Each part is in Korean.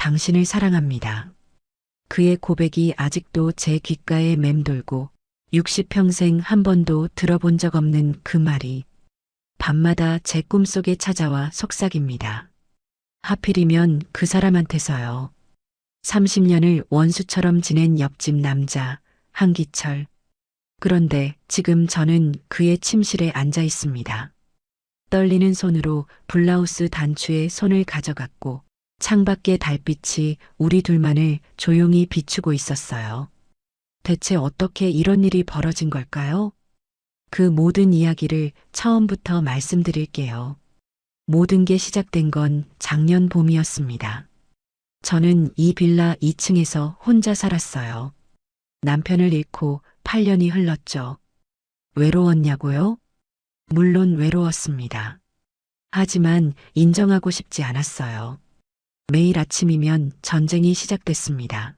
당신을 사랑합니다. 그의 고백이 아직도 제 귓가에 맴돌고 60평생 한 번도 들어본 적 없는 그 말이 밤마다 제 꿈속에 찾아와 속삭입니다. 하필이면 그 사람한테서요. 30년을 원수처럼 지낸 옆집 남자, 한기철. 그런데 지금 저는 그의 침실에 앉아 있습니다. 떨리는 손으로 블라우스 단추에 손을 가져갔고 창밖의 달빛이 우리 둘만을 조용히 비추고 있었어요. 대체 어떻게 이런 일이 벌어진 걸까요? 그 모든 이야기를 처음부터 말씀드릴게요. 모든 게 시작된 건 작년 봄이었습니다. 저는 이 빌라 2층에서 혼자 살았어요. 남편을 잃고 8년이 흘렀죠. 외로웠냐고요? 물론 외로웠습니다. 하지만 인정하고 싶지 않았어요. 매일 아침이면 전쟁이 시작됐습니다.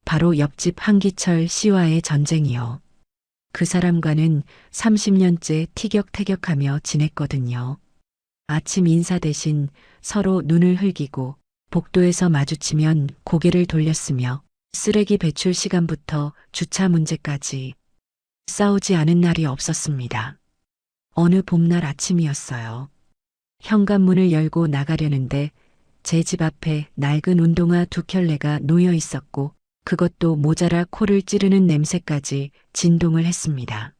바로 옆집 한기철 씨와의 전쟁이요. 그 사람과는 30년째 티격태격하며 지냈거든요. 아침 인사 대신 서로 눈을 흘기고 복도에서 마주치면 고개를 돌렸으며 쓰레기 배출 시간부터 주차 문제까지 싸우지 않은 날이 없었습니다. 어느 봄날 아침이었어요. 현관문을 열고 나가려는데 제 집 앞에 낡은 운동화 2켤레가 놓여 있었고 그것도 모자라 코를 찌르는 냄새까지 진동을 했습니다.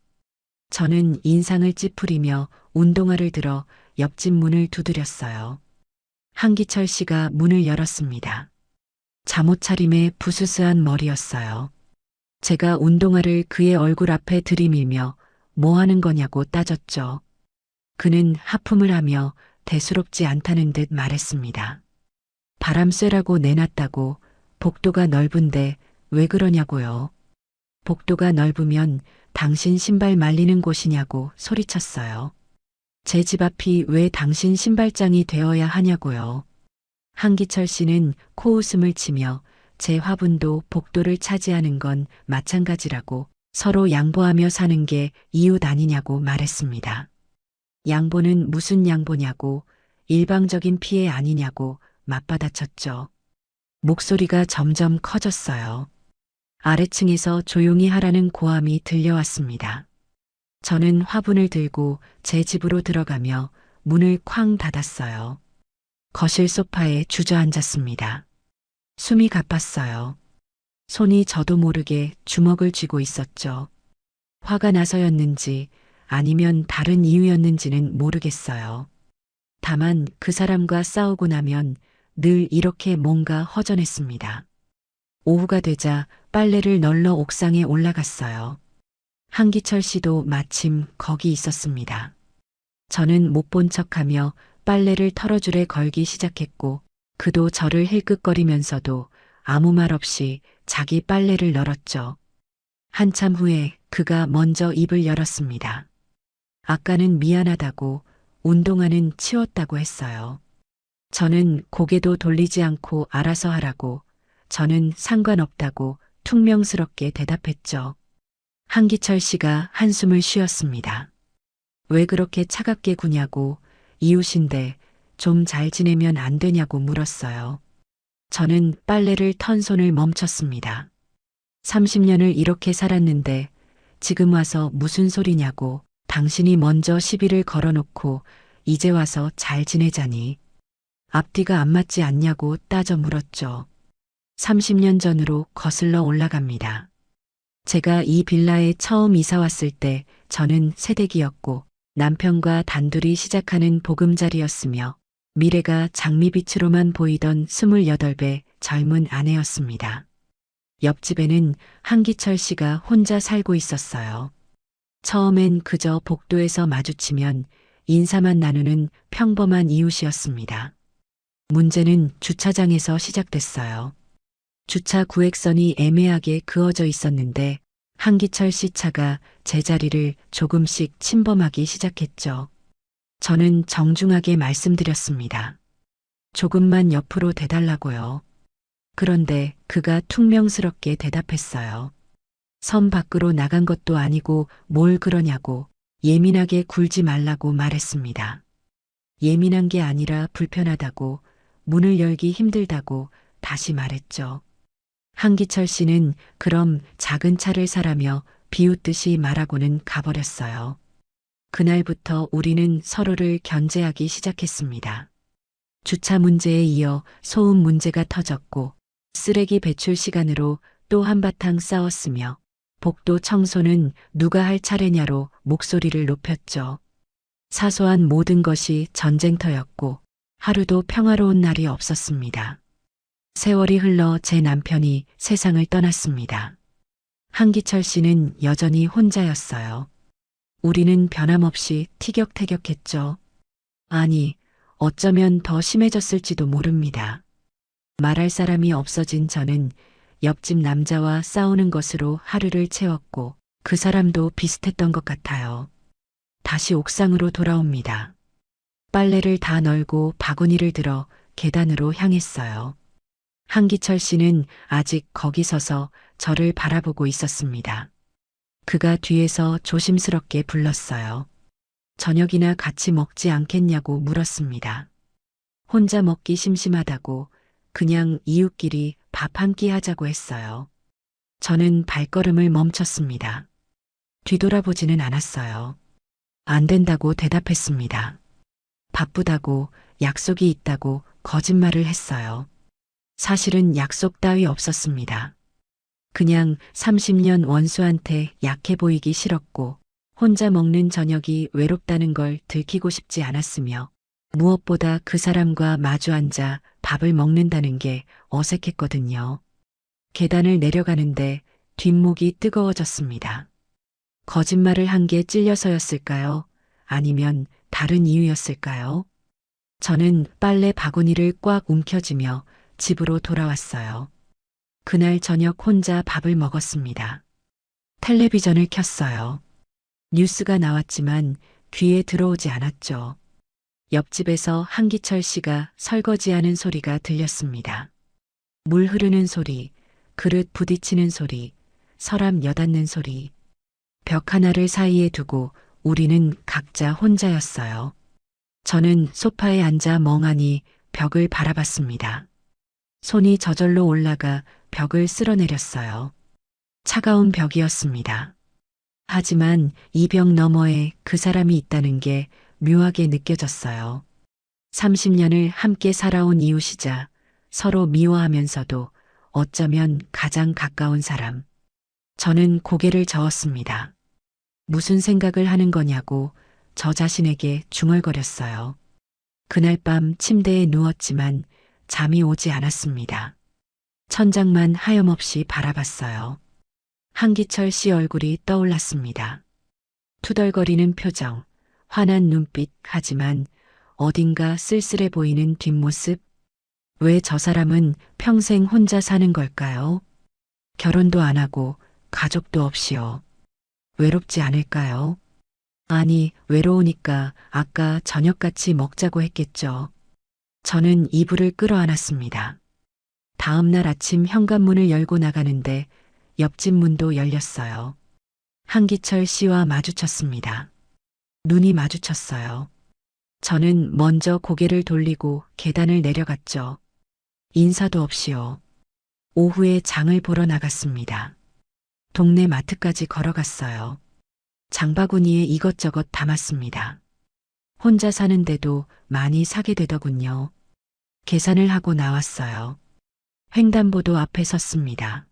저는 인상을 찌푸리며 운동화를 들어 옆집 문을 두드렸어요. 한기철 씨가 문을 열었습니다. 잠옷 차림에 부스스한 머리였어요. 제가 운동화를 그의 얼굴 앞에 들이밀며 뭐 하는 거냐고 따졌죠. 그는 하품을 하며 대수롭지 않다는 듯 말했습니다. 바람 쐬라고 내놨다고. 복도가 넓은데 왜 그러냐고요. 복도가 넓으면 당신 신발 말리는 곳이냐고 소리쳤어요. 제 집 앞이 왜 당신 신발장이 되어야 하냐고요. 한기철 씨는 코웃음을 치며 제 화분도 복도를 차지하는 건 마찬가지라고 서로 양보하며 사는 게 이웃 아니냐고 말했습니다. 양보는 무슨 양보냐고, 일방적인 피해 아니냐고 맞받아쳤죠. 목소리가 점점 커졌어요. 아래층에서 조용히 하라는 고함이 들려왔습니다. 저는 화분을 들고 제 집으로 들어가며 문을 쾅 닫았어요. 거실 소파에 주저앉았습니다. 숨이 가빴어요. 손이 저도 모르게 주먹을 쥐고 있었죠. 화가 나서였는지 아니면 다른 이유였는지는 모르겠어요. 다만 그 사람과 싸우고 나면 늘 이렇게 뭔가 허전했습니다. 오후가 되자 빨래를 널러 옥상에 올라갔어요. 한기철 씨도 마침 거기 있었습니다. 저는 못 본 척하며 빨래를 털어줄에 걸기 시작했고 그도 저를 힐끗거리면서도 아무 말 없이 자기 빨래를 널었죠. 한참 후에 그가 먼저 입을 열었습니다. 아까는 미안하다고, 운동화는 치웠다고 했어요. 저는 고개도 돌리지 않고 알아서 하라고, 저는 상관없다고 퉁명스럽게 대답했죠. 한기철 씨가 한숨을 쉬었습니다. 왜 그렇게 차갑게 구냐고, 이웃인데 좀 잘 지내면 안 되냐고 물었어요. 저는 빨래를 턴 손을 멈췄습니다. 30년을 이렇게 살았는데 지금 와서 무슨 소리냐고, 당신이 먼저 시비를 걸어놓고 이제 와서 잘 지내자니. 앞뒤가 안 맞지 않냐고 따져 물었죠. 30년 전으로 거슬러 올라갑니다. 제가 이 빌라에 처음 이사 왔을 때 저는 새댁이었고 남편과 단둘이 시작하는 보금자리였으며 미래가 장미빛으로만 보이던 28배 젊은 아내였습니다. 옆집에는 한기철 씨가 혼자 살고 있었어요. 처음엔 그저 복도에서 마주치면 인사만 나누는 평범한 이웃이었습니다. 문제는 주차장에서 시작됐어요. 주차 구획선이 애매하게 그어져 있었는데 한기철 씨 차가 제 자리를 조금씩 침범하기 시작했죠. 저는 정중하게 말씀드렸습니다. 조금만 옆으로 대달라고요. 그런데 그가 퉁명스럽게 대답했어요. 선 밖으로 나간 것도 아니고 뭘 그러냐고, 예민하게 굴지 말라고 말했습니다. 예민한 게 아니라 불편하다고, 문을 열기 힘들다고, 다시 말했죠. 한기철 씨는 그럼 작은 차를 사라며 비웃듯이 말하고는 가버렸어요. 그날부터 우리는 서로를 견제하기 시작했습니다. 주차 문제에 이어 소음 문제가 터졌고 쓰레기 배출 시간으로 또 한바탕 싸웠으며 복도 청소는 누가 할 차례냐로 목소리를 높였죠. 사소한 모든 것이 전쟁터였고 하루도 평화로운 날이 없었습니다. 세월이 흘러 제 남편이 세상을 떠났습니다. 한기철 씨는 여전히 혼자였어요. 우리는 변함없이 티격태격했죠. 아니, 어쩌면 더 심해졌을지도 모릅니다. 말할 사람이 없어진 저는 옆집 남자와 싸우는 것으로 하루를 채웠고 그 사람도 비슷했던 것 같아요. 다시 옥상으로 돌아옵니다. 빨래를 다 널고 바구니를 들어 계단으로 향했어요. 한기철 씨는 아직 거기 서서 저를 바라보고 있었습니다. 그가 뒤에서 조심스럽게 불렀어요. 저녁이나 같이 먹지 않겠냐고 물었습니다. 혼자 먹기 심심하다고 그냥 이웃끼리 밥 한 끼 하자고 했어요. 저는 발걸음을 멈췄습니다. 뒤돌아보지는 않았어요. 안 된다고 대답했습니다. 바쁘다고, 약속이 있다고 거짓말을 했어요. 사실은 약속 따위 없었습니다. 그냥 30년 원수한테 약해 보이기 싫었고 혼자 먹는 저녁이 외롭다는 걸 들키고 싶지 않았으며 무엇보다 그 사람과 마주 앉아 밥을 먹는다는 게 어색했거든요. 계단을 내려가는데 뒷목이 뜨거워졌습니다. 거짓말을 한 게 찔려서였을까요? 아니면 다른 이유였을까요? 저는 빨래 바구니를 꽉 움켜쥐며 집으로 돌아왔어요. 그날 저녁 혼자 밥을 먹었습니다. 텔레비전을 켰어요. 뉴스가 나왔지만 귀에 들어오지 않았죠. 옆집에서 한기철 씨가 설거지하는 소리가 들렸습니다. 물 흐르는 소리, 그릇 부딪히는 소리, 서랍 여닫는 소리. 벽 하나를 사이에 두고 우리는 각자 혼자였어요. 저는 소파에 앉아 멍하니 벽을 바라봤습니다. 손이 저절로 올라가 벽을 쓸어내렸어요. 차가운 벽이었습니다. 하지만 이 벽 너머에 그 사람이 있다는 게 묘하게 느껴졌어요. 30년을 함께 살아온 이웃이자 서로 미워하면서도 어쩌면 가장 가까운 사람. 저는 고개를 저었습니다. 무슨 생각을 하는 거냐고 저 자신에게 중얼거렸어요. 그날 밤 침대에 누웠지만 잠이 오지 않았습니다. 천장만 하염없이 바라봤어요. 한기철 씨 얼굴이 떠올랐습니다. 투덜거리는 표정, 화난 눈빛, 하지만 어딘가 쓸쓸해 보이는 뒷모습. 왜 저 사람은 평생 혼자 사는 걸까요? 결혼도 안 하고 가족도 없이요. 외롭지 않을까요? 아니, 외로우니까 아까 저녁같이 먹자고 했겠죠. 저는 이불을 끌어안았습니다. 다음 날 아침 현관문을 열고 나가는데 옆집 문도 열렸어요. 한기철 씨와 마주쳤습니다. 눈이 마주쳤어요. 저는 먼저 고개를 돌리고 계단을 내려갔죠. 인사도 없이요. 오후에 장을 보러 나갔습니다. 동네 마트까지 걸어갔어요. 장바구니에 이것저것 담았습니다. 혼자 사는데도 많이 사게 되더군요. 계산을 하고 나왔어요. 횡단보도 앞에 섰습니다.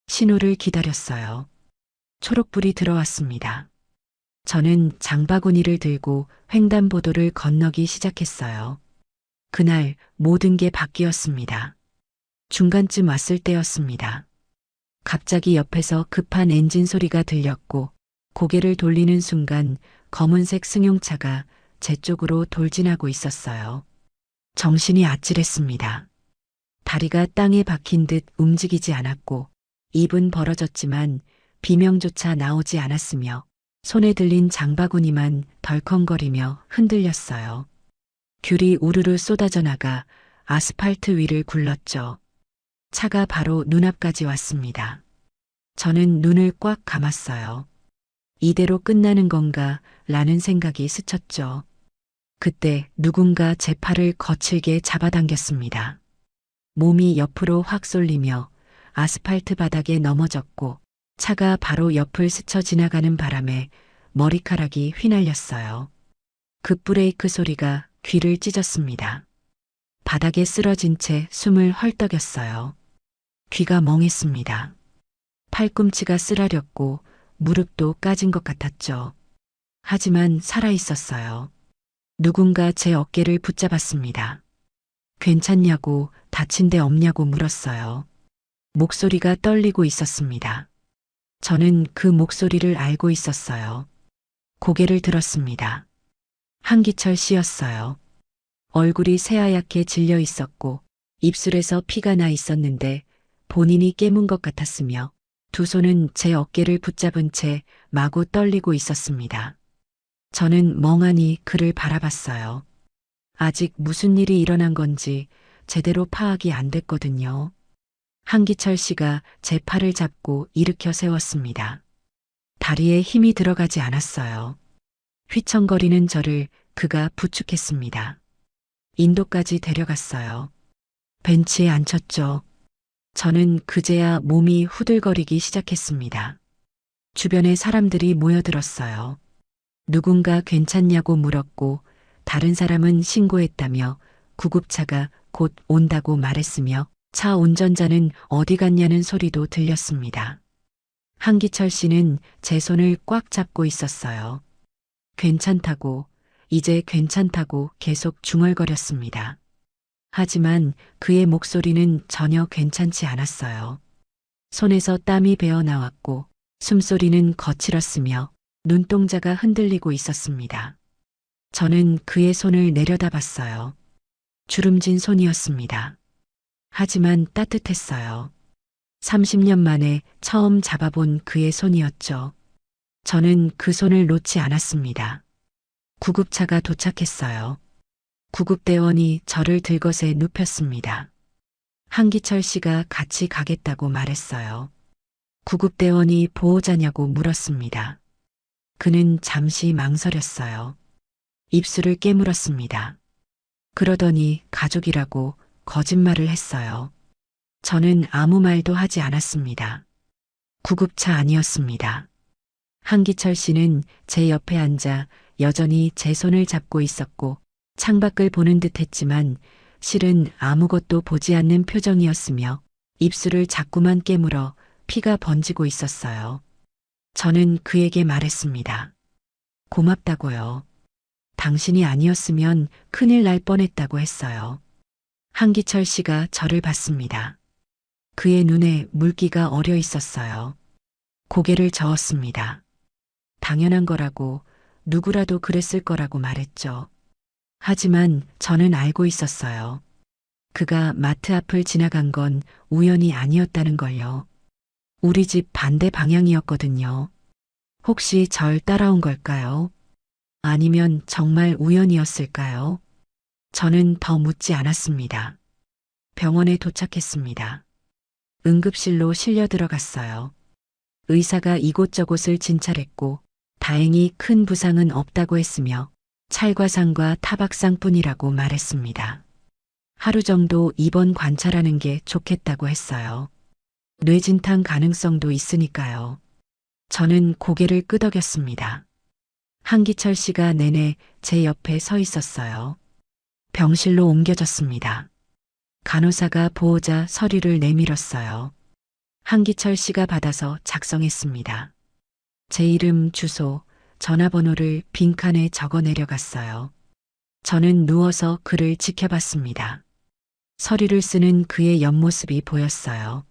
신호를 기다렸어요. 초록불이 들어왔습니다. 저는 장바구니를 들고 횡단보도를 건너기 시작했어요. 그날 모든 게 바뀌었습니다. 중간쯤 왔을 때였습니다. 갑자기 옆에서 급한 엔진 소리가 들렸고 고개를 돌리는 순간 검은색 승용차가 제 쪽으로 돌진하고 있었어요. 정신이 아찔했습니다. 다리가 땅에 박힌 듯 움직이지 않았고 입은 벌어졌지만 비명조차 나오지 않았으며 손에 들린 장바구니만 덜컹거리며 흔들렸어요. 귤이 우르르 쏟아져 나가 아스팔트 위를 굴렀죠. 차가 바로 눈앞까지 왔습니다. 저는 눈을 꽉 감았어요. 이대로 끝나는 건가 라는 생각이 스쳤죠. 그때 누군가 제 팔을 거칠게 잡아당겼습니다. 몸이 옆으로 확 쏠리며 아스팔트 바닥에 넘어졌고 차가 바로 옆을 스쳐 지나가는 바람에 머리카락이 휘날렸어요. 급브레이크 소리가 귀를 찢었습니다. 바닥에 쓰러진 채 숨을 헐떡였어요. 귀가 멍했습니다. 팔꿈치가 쓰라렸고 무릎도 까진 것 같았죠. 하지만 살아 있었어요. 누군가 제 어깨를 붙잡았습니다. 괜찮냐고, 다친 데 없냐고 물었어요. 목소리가 떨리고 있었습니다. 저는 그 목소리를 알고 있었어요. 고개를 들었습니다. 한기철 씨였어요. 얼굴이 새하얗게 질려 있었고 입술에서 피가 나 있었는데 본인이 깨문 것 같았으며 두 손은 제 어깨를 붙잡은 채 마구 떨리고 있었습니다. 저는 멍하니 그를 바라봤어요. 아직 무슨 일이 일어난 건지 제대로 파악이 안 됐거든요. 한기철 씨가 제 팔을 잡고 일으켜 세웠습니다. 다리에 힘이 들어가지 않았어요. 휘청거리는 저를 그가 부축했습니다. 인도까지 데려갔어요. 벤치에 앉혔죠. 저는 그제야 몸이 후들거리기 시작했습니다. 주변에 사람들이 모여들었어요. 누군가 괜찮냐고 물었고 다른 사람은 신고했다며 구급차가 곧 온다고 말했으며 차 운전자는 어디 갔냐는 소리도 들렸습니다. 한기철 씨는 제 손을 꽉 잡고 있었어요. 괜찮다고, 이제 괜찮다고 계속 중얼거렸습니다. 하지만 그의 목소리는 전혀 괜찮지 않았어요. 손에서 땀이 배어 나왔고 숨소리는 거칠었으며 눈동자가 흔들리고 있었습니다. 저는 그의 손을 내려다봤어요. 주름진 손이었습니다. 하지만 따뜻했어요. 30년 만에 처음 잡아본 그의 손이었죠. 저는 그 손을 놓지 않았습니다. 구급차가 도착했어요. 구급대원이 저를 들것에 눕혔습니다. 한기철 씨가 같이 가겠다고 말했어요. 구급대원이 보호자냐고 물었습니다. 그는 잠시 망설였어요. 입술을 깨물었습니다. 그러더니 가족이라고 거짓말을 했어요. 저는 아무 말도 하지 않았습니다. 구급차 아니었습니다. 한기철 씨는 제 옆에 앉아 여전히 제 손을 잡고 있었고 창밖을 보는 듯 했지만 실은 아무것도 보지 않는 표정이었으며 입술을 자꾸만 깨물어 피가 번지고 있었어요. 저는 그에게 말했습니다. 고맙다고요. 당신이 아니었으면 큰일 날 뻔했다고 했어요. 한기철 씨가 저를 봤습니다. 그의 눈에 물기가 어려 있었어요. 고개를 저었습니다. 당연한 거라고, 누구라도 그랬을 거라고 말했죠. 하지만 저는 알고 있었어요. 그가 마트 앞을 지나간 건 우연이 아니었다는 걸요. 우리 집 반대 방향이었거든요. 혹시 절 따라온 걸까요? 아니면 정말 우연이었을까요? 저는 더 묻지 않았습니다. 병원에 도착했습니다. 응급실로 실려 들어갔어요. 의사가 이곳저곳을 진찰했고 다행히 큰 부상은 없다고 했으며 찰과상과 타박상뿐이라고 말했습니다. 하루 정도 입원 관찰하는 게 좋겠다고 했어요. 뇌진탕 가능성도 있으니까요. 저는 고개를 끄덕였습니다. 한기철 씨가 내내 제 옆에 서 있었어요. 병실로 옮겨졌습니다. 간호사가 보호자 서류를 내밀었어요. 한기철 씨가 받아서 작성했습니다. 제 이름, 주소, 전화번호를 빈칸에 적어 내려갔어요. 저는 누워서 그를 지켜봤습니다. 서류를 쓰는 그의 옆모습이 보였어요.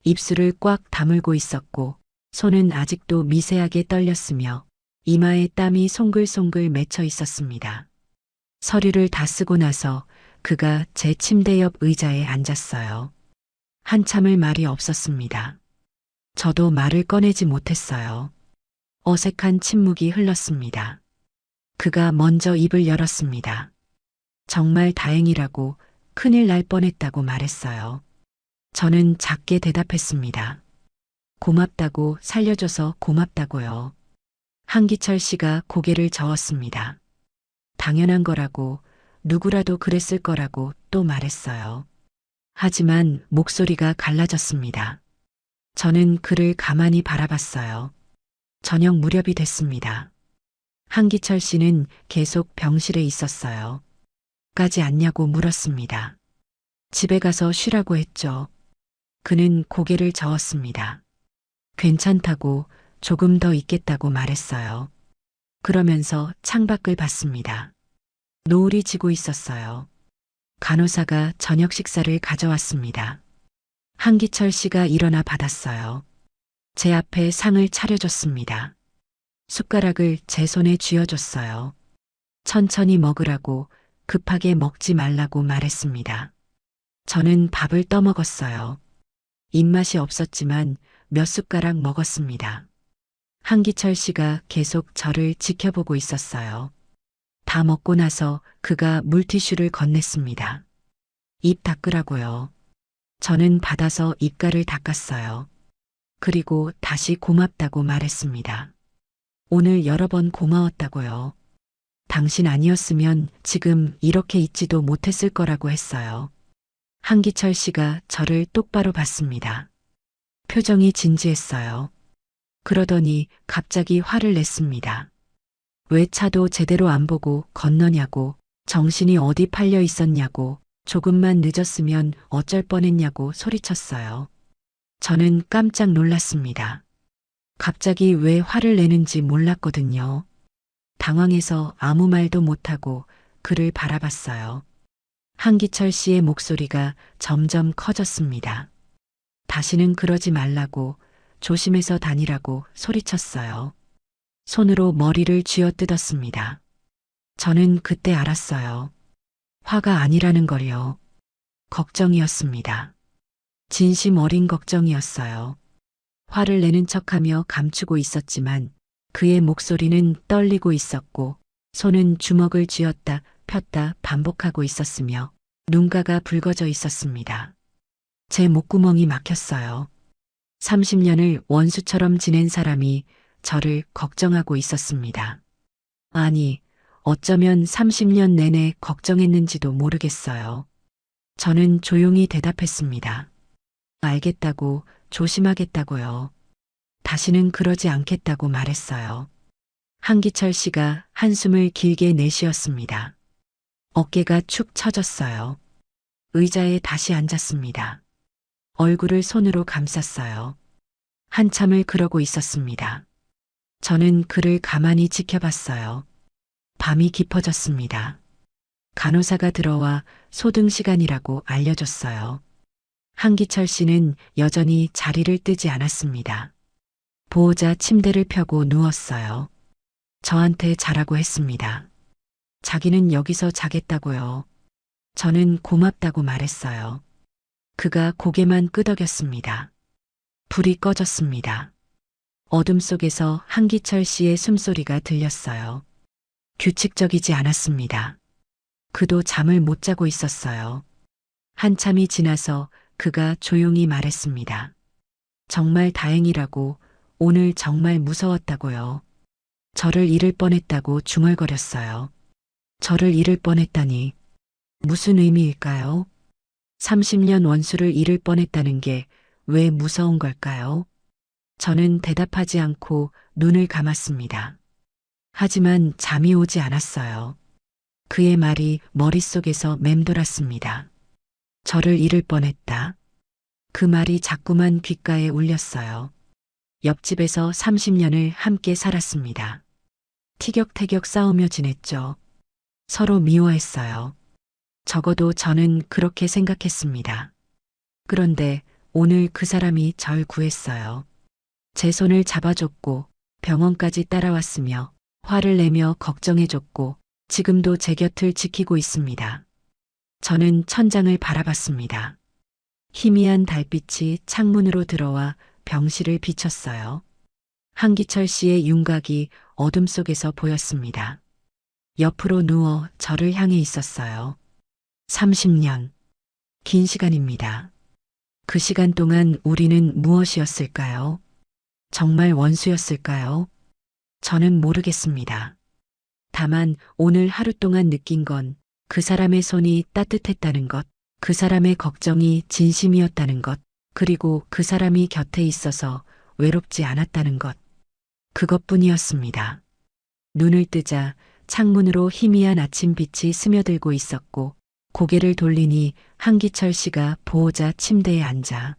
입술을 꽉 다물고 있었고 손은 아직도 미세하게 떨렸으며 이마에 땀이 송글송글 맺혀 있었습니다. 서류를 다 쓰고 나서 그가 제 침대 옆 의자에 앉았어요. 한참을 말이 없었습니다. 저도 말을 꺼내지 못했어요. 어색한 침묵이 흘렀습니다. 그가 먼저 입을 열었습니다. 정말 다행이라고, 큰일 날 뻔했다고 말했어요. 저는 작게 대답했습니다. 고맙다고, 살려줘서 고맙다고요. 한기철 씨가 고개를 저었습니다. 당연한 거라고, 누구라도 그랬을 거라고 또 말했어요. 하지만 목소리가 갈라졌습니다. 저는 그를 가만히 바라봤어요. 저녁 무렵이 됐습니다. 한기철 씨는 계속 병실에 있었어요. 까지 않냐고 물었습니다. 집에 가서 쉬라고 했죠. 그는 고개를 저었습니다. 괜찮다고, 조금 더 있겠다고 말했어요. 그러면서 창밖을 봤습니다. 노을이 지고 있었어요. 간호사가 저녁 식사를 가져왔습니다. 한기철 씨가 일어나 받았어요. 제 앞에 상을 차려줬습니다. 숟가락을 제 손에 쥐어줬어요. 천천히 먹으라고, 급하게 먹지 말라고 말했습니다. 저는 밥을 떠먹었어요. 입맛이 없었지만 몇 숟가락 먹었습니다. 한기철 씨가 계속 저를 지켜보고 있었어요. 다 먹고 나서 그가 물티슈를 건넸습니다. 입 닦으라고요. 저는 받아서 입가를 닦았어요. 그리고 다시 고맙다고 말했습니다. 오늘 여러 번 고마웠다고요. 당신 아니었으면 지금 이렇게 있지도 못했을 거라고 했어요. 한기철 씨가 저를 똑바로 봤습니다. 표정이 진지했어요. 그러더니 갑자기 화를 냈습니다. 왜 차도 제대로 안 보고 건너냐고, 정신이 어디 팔려 있었냐고, 조금만 늦었으면 어쩔 뻔했냐고 소리쳤어요. 저는 깜짝 놀랐습니다. 갑자기 왜 화를 내는지 몰랐거든요. 당황해서 아무 말도 못하고 그를 바라봤어요. 한기철 씨의 목소리가 점점 커졌습니다. 다시는 그러지 말라고, 조심해서 다니라고 소리쳤어요. 손으로 머리를 쥐어뜯었습니다. 저는 그때 알았어요. 화가 아니라는 걸요. 걱정이었습니다. 진심 어린 걱정이었어요. 화를 내는 척하며 감추고 있었지만 그의 목소리는 떨리고 있었고 손은 주먹을 쥐었다 폈다 반복하고 있었으며 눈가가 붉어져 있었습니다. 제 목구멍이 막혔어요. 30년을 원수처럼 지낸 사람이 저를 걱정하고 있었습니다. 아니, 어쩌면 30년 내내 걱정했는지도 모르겠어요. 저는 조용히 대답했습니다. 알겠다고, 조심하겠다고요. 다시는 그러지 않겠다고 말했어요. 한기철 씨가 한숨을 길게 내쉬었습니다. 어깨가 축 처졌어요. 의자에 다시 앉았습니다. 얼굴을 손으로 감쌌어요. 한참을 그러고 있었습니다. 저는 그를 가만히 지켜봤어요. 밤이 깊어졌습니다. 간호사가 들어와 소등 시간이라고 알려줬어요. 한기철 씨는 여전히 자리를 뜨지 않았습니다. 보호자 침대를 펴고 누웠어요. 저한테 자라고 했습니다. 자기는 여기서 자겠다고요. 저는 고맙다고 말했어요. 그가 고개만 끄덕였습니다. 불이 꺼졌습니다. 어둠 속에서 한기철 씨의 숨소리가 들렸어요. 규칙적이지 않았습니다. 그도 잠을 못 자고 있었어요. 한참이 지나서 그가 조용히 말했습니다. 정말 다행이라고, 오늘 정말 무서웠다고요. 저를 잃을 뻔했다고 중얼거렸어요. 저를 잃을 뻔했다니 무슨 의미일까요? 30년 원수를 잃을 뻔했다는 게 왜 무서운 걸까요? 저는 대답하지 않고 눈을 감았습니다. 하지만 잠이 오지 않았어요. 그의 말이 머릿속에서 맴돌았습니다. 저를 잃을 뻔했다. 그 말이 자꾸만 귓가에 울렸어요. 옆집에서 30년을 함께 살았습니다. 티격태격 싸우며 지냈죠. 서로 미워했어요. 적어도 저는 그렇게 생각했습니다. 그런데 오늘 그 사람이 절 구했어요. 제 손을 잡아줬고 병원까지 따라왔으며 화를 내며 걱정해줬고 지금도 제 곁을 지키고 있습니다. 저는 천장을 바라봤습니다. 희미한 달빛이 창문으로 들어와 병실을 비췄어요. 한기철 씨의 윤곽이 어둠 속에서 보였습니다. 옆으로 누워 저를 향해 있었어요. 30년. 긴 시간입니다. 그 시간 동안 우리는 무엇이었을까요? 정말 원수였을까요? 저는 모르겠습니다. 다만 오늘 하루 동안 느낀 건 그 사람의 손이 따뜻했다는 것, 그 사람의 걱정이 진심이었다는 것, 그리고 그 사람이 곁에 있어서 외롭지 않았다는 것, 그것뿐이었습니다. 눈을 뜨자 창문으로 희미한 아침빛이 스며들고 있었고, 고개를 돌리니 한기철 씨가 보호자 침대에 앉아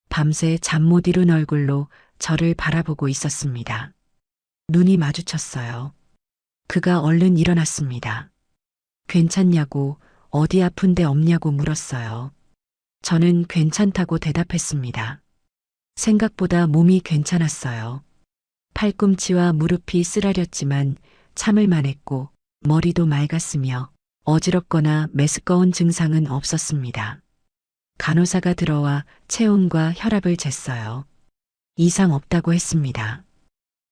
밤새 잠 못 이룬 얼굴로 저를 바라보고 있었습니다. 눈이 마주쳤어요. 그가 얼른 일어났습니다. 괜찮냐고, 어디 아픈 데 없냐고 물었어요. 저는 괜찮다고 대답했습니다. 생각보다 몸이 괜찮았어요. 팔꿈치와 무릎이 쓰라렸지만 참을만 했고 머리도 맑았으며 어지럽거나 메스꺼운 증상은 없었습니다. 간호사가 들어와 체온과 혈압을 쟀어요. 이상 없다고 했습니다.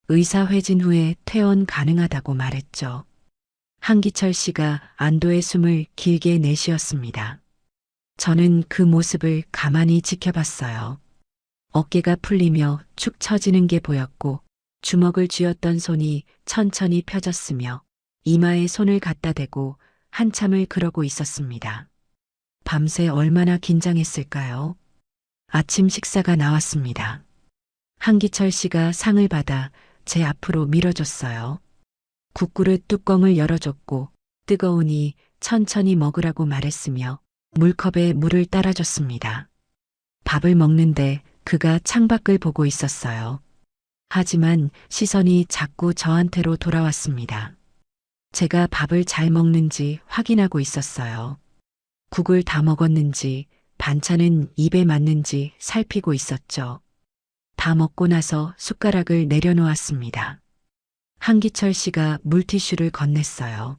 의사 회진 후에 퇴원 가능하다고 말했죠. 한기철 씨가 안도의 숨을 길게 내쉬었습니다. 저는 그 모습을 가만히 지켜봤어요. 어깨가 풀리며 축 처지는 게 보였고 주먹을 쥐었던 손이 천천히 펴졌으며 이마에 손을 갖다 대고 한참을 그러고 있었습니다. 밤새 얼마나 긴장했을까요? 아침 식사가 나왔습니다. 한기철 씨가 상을 받아 제 앞으로 밀어줬어요. 국그릇 뚜껑을 열어줬고 뜨거우니 천천히 먹으라고 말했으며 물컵에 물을 따라줬습니다. 밥을 먹는데 그가 창밖을 보고 있었어요. 하지만 시선이 자꾸 저한테로 돌아왔습니다. 제가 밥을 잘 먹는지 확인하고 있었어요. 국을 다 먹었는지 반찬은 입에 맞는지 살피고 있었죠. 다 먹고 나서 숟가락을 내려놓았습니다. 한기철 씨가 물티슈를 건넸어요.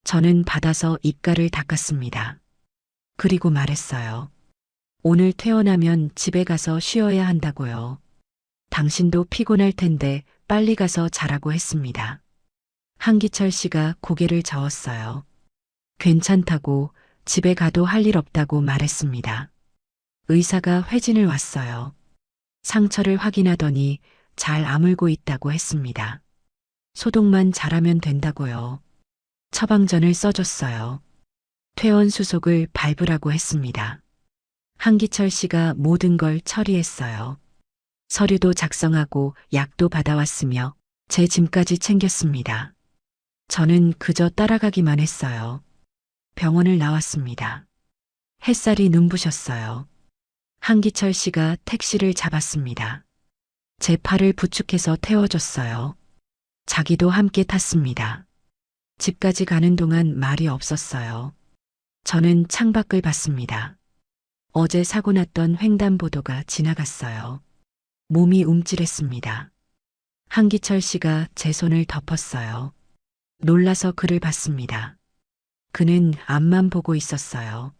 저는 받아서 입가를 닦았습니다. 그리고 말했어요. 오늘 퇴원하면 집에 가서 쉬어야 한다고요. 당신도 피곤할 텐데 빨리 가서 자라고 했습니다. 한기철 씨가 고개를 저었어요. 괜찮다고, 집에 가도 할 일 없다고 말했습니다. 의사가 회진을 왔어요. 상처를 확인하더니 잘 아물고 있다고 했습니다. 소독만 잘하면 된다고요. 처방전을 써줬어요. 퇴원 수속을 밟으라고 했습니다. 한기철 씨가 모든 걸 처리했어요. 서류도 작성하고 약도 받아왔으며 제 짐까지 챙겼습니다. 저는 그저 따라가기만 했어요. 병원을 나왔습니다. 햇살이 눈부셨어요. 한기철 씨가 택시를 잡았습니다. 제 팔을 부축해서 태워줬어요. 자기도 함께 탔습니다. 집까지 가는 동안 말이 없었어요. 저는 창밖을 봤습니다. 어제 사고 났던 횡단보도가 지나갔어요. 몸이 움찔했습니다. 한기철 씨가 제 손을 덮었어요. 놀라서 그를 봤습니다. 그는 앞만 보고 있었어요.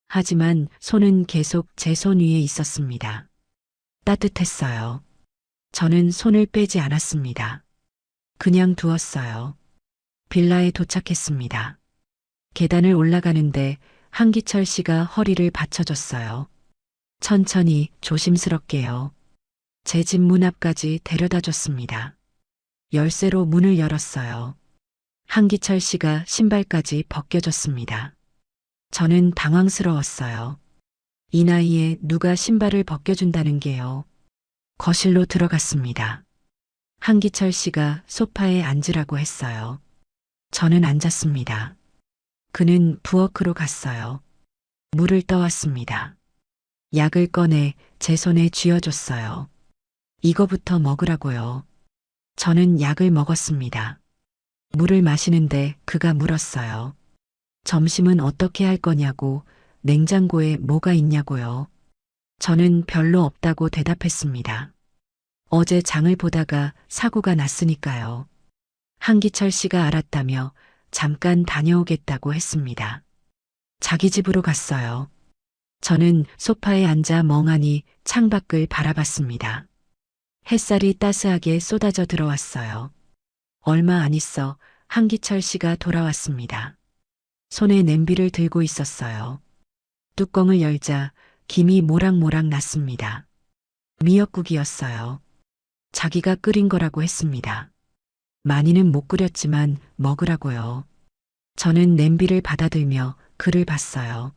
하지만 손은 계속 제 손 위에 있었습니다. 따뜻했어요. 저는 손을 빼지 않았습니다. 그냥 두었어요. 빌라에 도착했습니다. 계단을 올라가는데 한기철 씨가 허리를 받쳐줬어요. 천천히 조심스럽게요. 제 집 문 앞까지 데려다 줬습니다. 열쇠로 문을 열었어요. 한기철 씨가 신발까지 벗겨줬습니다. 저는 당황스러웠어요. 이 나이에 누가 신발을 벗겨준다는 게요. 거실로 들어갔습니다. 한기철 씨가 소파에 앉으라고 했어요. 저는 앉았습니다. 그는 부엌으로 갔어요. 물을 떠왔습니다. 약을 꺼내 제 손에 쥐어줬어요. 이거부터 먹으라고요. 저는 약을 먹었습니다. 물을 마시는데 그가 물었어요. 점심은 어떻게 할 거냐고, 냉장고에 뭐가 있냐고요. 저는 별로 없다고 대답했습니다. 어제 장을 보다가 사고가 났으니까요. 한기철 씨가 알았다며 잠깐 다녀오겠다고 했습니다. 자기 집으로 갔어요. 저는 소파에 앉아 멍하니 창밖을 바라봤습니다. 햇살이 따스하게 쏟아져 들어왔어요. 얼마 안 있어 한기철 씨가 돌아왔습니다. 손에 냄비를 들고 있었어요. 뚜껑을 열자 김이 모락모락 났습니다. 미역국이었어요. 자기가 끓인 거라고 했습니다. 많이는 못 끓였지만 먹으라고요. 저는 냄비를 받아들며 그를 봤어요.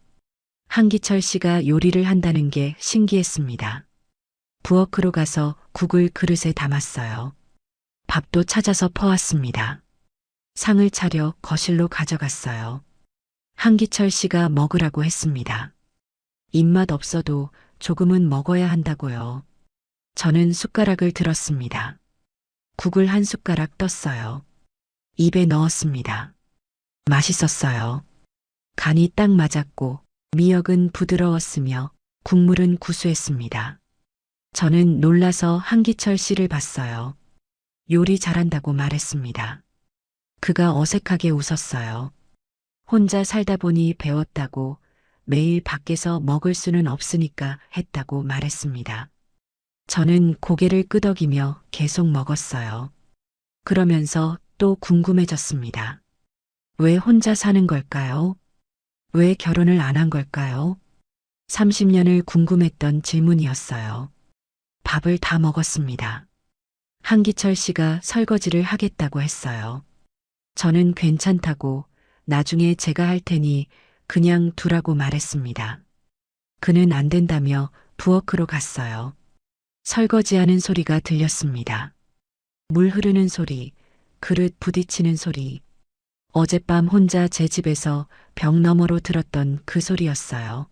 한기철 씨가 요리를 한다는 게 신기했습니다. 부엌으로 가서 국을 그릇에 담았어요. 밥도 찾아서 퍼왔습니다. 상을 차려 거실로 가져갔어요. 한기철 씨가 먹으라고 했습니다. 입맛 없어도 조금은 먹어야 한다고요. 저는 숟가락을 들었습니다. 국을 한 숟가락 떴어요. 입에 넣었습니다. 맛있었어요. 간이 딱 맞았고 미역은 부드러웠으며 국물은 구수했습니다. 저는 놀라서 한기철 씨를 봤어요. 요리 잘한다고 말했습니다. 그가 어색하게 웃었어요. 혼자 살다 보니 배웠다고, 매일 밖에서 먹을 수는 없으니까 했다고 말했습니다. 저는 고개를 끄덕이며 계속 먹었어요. 그러면서 또 궁금해졌습니다. 왜 혼자 사는 걸까요? 왜 결혼을 안 한 걸까요? 30년을 궁금했던 질문이었어요. 밥을 다 먹었습니다. 한기철 씨가 설거지를 하겠다고 했어요. 저는 괜찮다고, 나중에 제가 할 테니 그냥 두라고 말했습니다. 그는 안 된다며 부엌으로 갔어요. 설거지하는 소리가 들렸습니다. 물 흐르는 소리, 그릇 부딪히는 소리. 어젯밤 혼자 제 집에서 벽 너머로 들었던 그 소리였어요.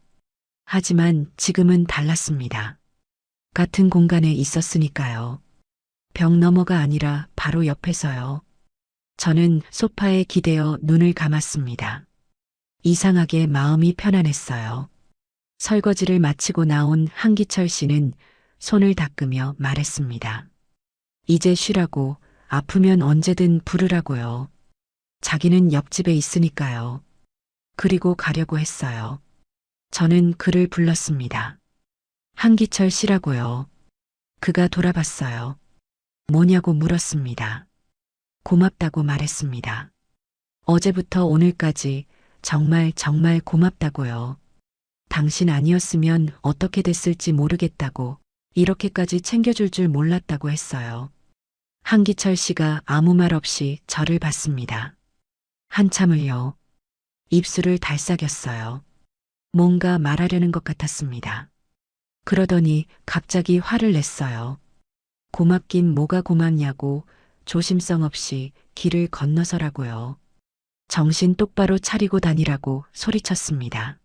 하지만 지금은 달랐습니다. 같은 공간에 있었으니까요. 벽 너머가 아니라 바로 옆에서요. 저는 소파에 기대어 눈을 감았습니다. 이상하게 마음이 편안했어요. 설거지를 마치고 나온 한기철 씨는 손을 닦으며 말했습니다. 이제 쉬라고, 아프면 언제든 부르라고요. 자기는 옆집에 있으니까요. 그리고 가려고 했어요. 저는 그를 불렀습니다. 한기철 씨라고요. 그가 돌아봤어요. 뭐냐고 물었습니다. 고맙다고 말했습니다. 어제부터 오늘까지 정말 정말 고맙다고요. 당신 아니었으면 어떻게 됐을지 모르겠다고, 이렇게까지 챙겨줄 줄 몰랐다고 했어요. 한기철 씨가 아무 말 없이 저를 봤습니다. 한참을요. 입술을 달싹였어요. 뭔가 말하려는 것 같았습니다. 그러더니 갑자기 화를 냈어요. 고맙긴 뭐가 고맙냐고, 조심성 없이 길을 건너서라고요. 정신 똑바로 차리고 다니라고 소리쳤습니다.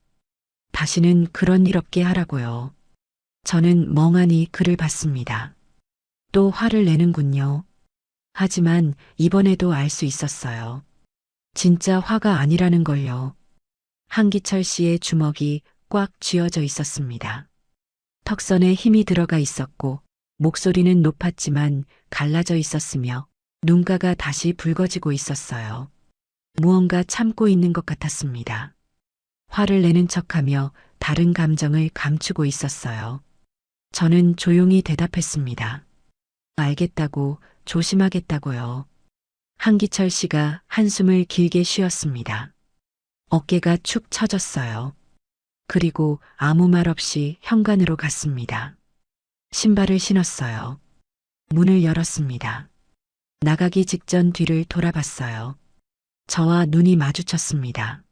다시는 그런 일 없게 하라고요. 저는 멍하니 그를 봤습니다. 또 화를 내는군요. 하지만 이번에도 알 수 있었어요. 진짜 화가 아니라는 걸요. 한기철 씨의 주먹이 꽉 쥐어져 있었습니다. 턱선에 힘이 들어가 있었고 목소리는 높았지만 갈라져 있었으며 눈가가 다시 붉어지고 있었어요. 무언가 참고 있는 것 같았습니다. 화를 내는 척하며 다른 감정을 감추고 있었어요. 저는 조용히 대답했습니다. 알겠다고, 조심하겠다고요. 한기철 씨가 한숨을 길게 쉬었습니다. 어깨가 축 처졌어요. 그리고 아무 말 없이 현관으로 갔습니다. 신발을 신었어요. 문을 열었습니다. 나가기 직전 뒤를 돌아봤어요. 저와 눈이 마주쳤습니다.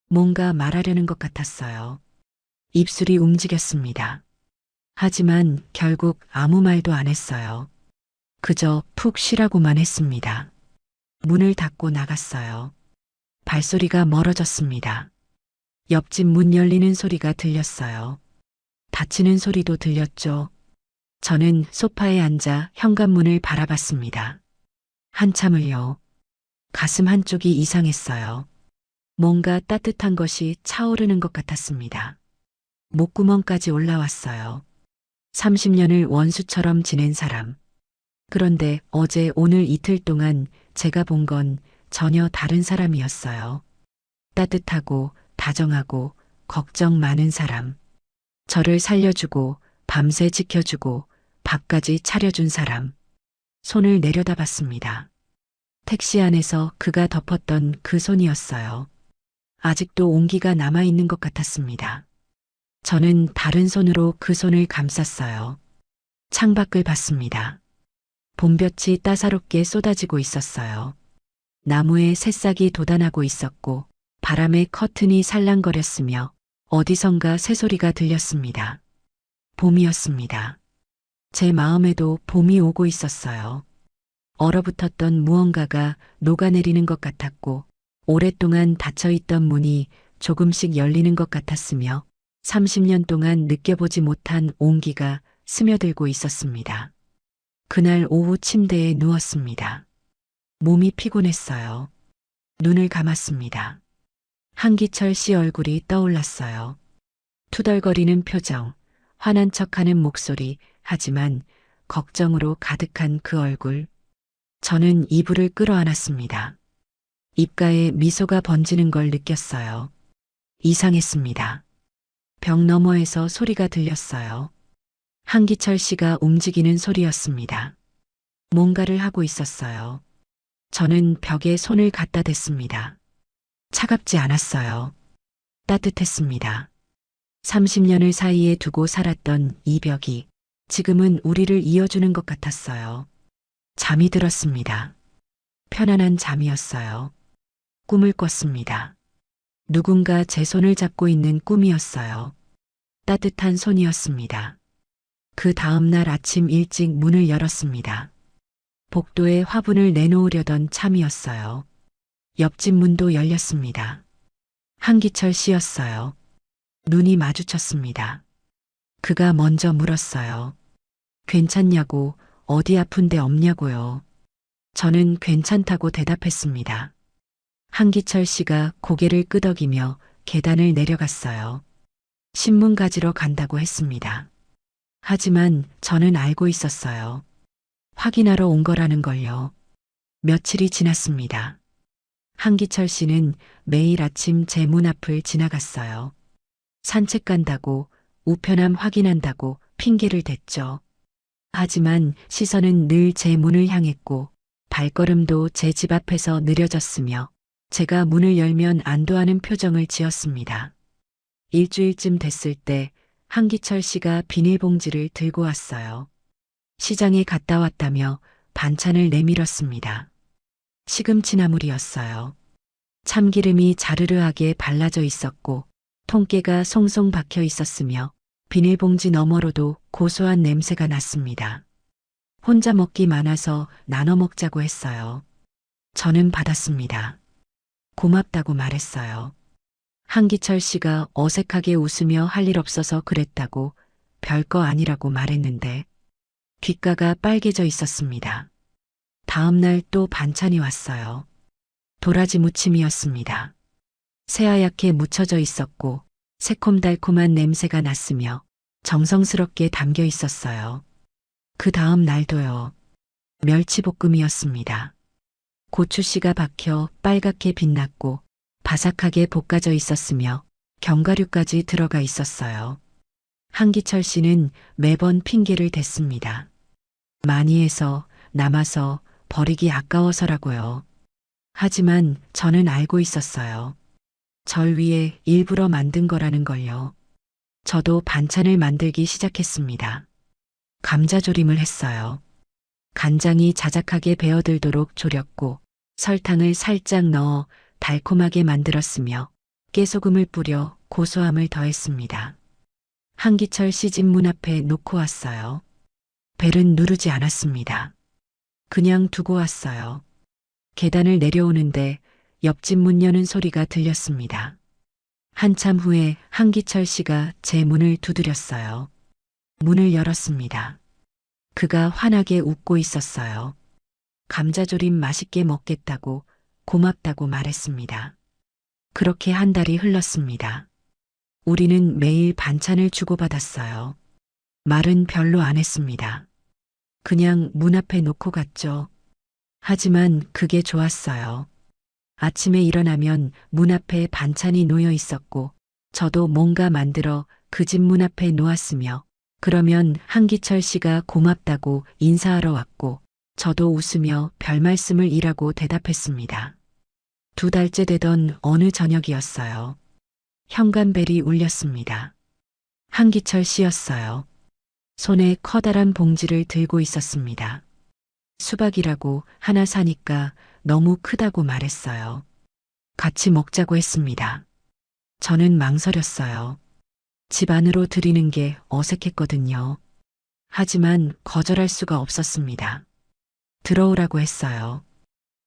뭔가 말하려는 것 같았어요. 입술이 움직였습니다. 하지만 결국 아무 말도 안 했어요. 그저 푹 쉬라고만 했습니다. 문을 닫고 나갔어요. 발소리가 멀어졌습니다. 옆집 문 열리는 소리가 들렸어요. 닫히는 소리도 들렸죠. 저는 소파에 앉아 현관문을 바라봤습니다. 한참을요. 가슴 한쪽이 이상했어요. 뭔가 따뜻한 것이 차오르는 것 같았습니다. 목구멍까지 올라왔어요. 30년을 원수처럼 지낸 사람. 그런데 어제 오늘 이틀 동안 제가 본 건 전혀 다른 사람이었어요. 따뜻하고 다정하고 걱정 많은 사람. 저를 살려주고 밤새 지켜주고 밥까지 차려준 사람. 손을 내려다봤습니다. 택시 안에서 그가 덮었던 그 손이었어요. 아직도 온기가 남아있는 것 같았습니다. 저는 다른 손으로 그 손을 감쌌어요. 창밖을 봤습니다. 봄볕이 따사롭게 쏟아지고 있었어요. 나무에 새싹이 돋아나고 있었고 바람에 커튼이 살랑거렸으며 어디선가 새소리가 들렸습니다. 봄이었습니다. 제 마음에도 봄이 오고 있었어요. 얼어붙었던 무언가가 녹아내리는 것 같았고, 오랫동안 닫혀있던 문이 조금씩 열리는 것 같았으며, 30년 동안 느껴보지 못한 온기가 스며들고 있었습니다. 그날 오후 침대에 누웠습니다. 몸이 피곤했어요. 눈을 감았습니다. 한기철 씨 얼굴이 떠올랐어요. 투덜거리는 표정, 화난 척하는 목소리, 하지만 걱정으로 가득한 그 얼굴. 저는 이불을 끌어안았습니다. 입가에 미소가 번지는 걸 느꼈어요. 이상했습니다. 벽 너머에서 소리가 들렸어요. 한기철 씨가 움직이는 소리였습니다. 뭔가를 하고 있었어요. 저는 벽에 손을 갖다 댔습니다. 차갑지 않았어요. 따뜻했습니다. 30년을 사이에 두고 살았던 이 벽이 지금은 우리를 이어주는 것 같았어요. 잠이 들었습니다. 편안한 잠이었어요. 꿈을 꿨습니다. 누군가 제 손을 잡고 있는 꿈이었어요. 따뜻한 손이었습니다. 그 다음 날 아침 일찍 문을 열었습니다. 복도에 화분을 내놓으려던 참이었어요. 옆집 문도 열렸습니다. 한기철 씨였어요. 눈이 마주쳤습니다. 그가 먼저 물었어요. 괜찮냐고, 어디 아픈 데 없냐고요. 저는 괜찮다고 대답했습니다. 한기철 씨가 고개를 끄덕이며 계단을 내려갔어요. 신문 가지러 간다고 했습니다. 하지만 저는 알고 있었어요. 확인하러 온 거라는 걸요. 며칠이 지났습니다. 한기철 씨는 매일 아침 제 문 앞을 지나갔어요. 산책 간다고, 우편함 확인한다고 핑계를 댔죠. 하지만 시선은 늘 제 문을 향했고, 발걸음도 제 집 앞에서 느려졌으며, 제가 문을 열면 안도하는 표정을 지었습니다. 일주일쯤 됐을 때 한기철 씨가 비닐봉지를 들고 왔어요. 시장에 갔다 왔다며 반찬을 내밀었습니다. 시금치나물이었어요. 참기름이 자르르하게 발라져 있었고 통깨가 송송 박혀 있었으며 비닐봉지 너머로도 고소한 냄새가 났습니다. 혼자 먹기 많아서 나눠 먹자고 했어요. 저는 받았습니다. 고맙다고 말했어요. 한기철 씨가 어색하게 웃으며 할 일 없어서 그랬다고 별거 아니라고 말했는데 귓가가 빨개져 있었습니다. 다음 날 또 반찬이 왔어요. 도라지 무침이었습니다. 새하얗게 묻혀져 있었고 새콤달콤한 냄새가 났으며 정성스럽게 담겨 있었어요. 그 다음 날도요. 멸치볶음이었습니다. 고추씨가 박혀 빨갛게 빛났고 바삭하게 볶아져 있었으며 견과류까지 들어가 있었어요. 한기철 씨는 매번 핑계를 댔습니다. 많이 해서 남아서 버리기 아까워서라고요. 하지만 저는 알고 있었어요. 절 위해 일부러 만든 거라는 걸요. 저도 반찬을 만들기 시작했습니다. 감자조림을 했어요. 간장이 자작하게 배어들도록 졸였고 설탕을 살짝 넣어 달콤하게 만들었으며 깨소금을 뿌려 고소함을 더했습니다. 한기철 씨 집 문 앞에 놓고 왔어요. 벨은 누르지 않았습니다. 그냥 두고 왔어요. 계단을 내려오는데 옆집 문 여는 소리가 들렸습니다. 한참 후에 한기철 씨가 제 문을 두드렸어요. 문을 열었습니다. 그가 환하게 웃고 있었어요. 감자조림 맛있게 먹겠다고 고맙다고 말했습니다. 그렇게 한 달이 흘렀습니다. 우리는 매일 반찬을 주고받았어요. 말은 별로 안 했습니다. 그냥 문 앞에 놓고 갔죠. 하지만 그게 좋았어요. 아침에 일어나면 문 앞에 반찬이 놓여 있었고 저도 뭔가 만들어 그 집 문 앞에 놓았으며 그러면 한기철 씨가 고맙다고 인사하러 왔고 저도 웃으며 별 말씀을 이라고 대답했습니다. 2달째 되던 어느 저녁이었어요. 현관벨이 울렸습니다. 한기철 씨였어요. 손에 커다란 봉지를 들고 있었습니다. 수박이라고 하나 사니까 너무 크다고 말했어요. 같이 먹자고 했습니다. 저는 망설였어요. 집 안으로 들이는 게 어색했거든요. 하지만 거절할 수가 없었습니다. 들어오라고 했어요.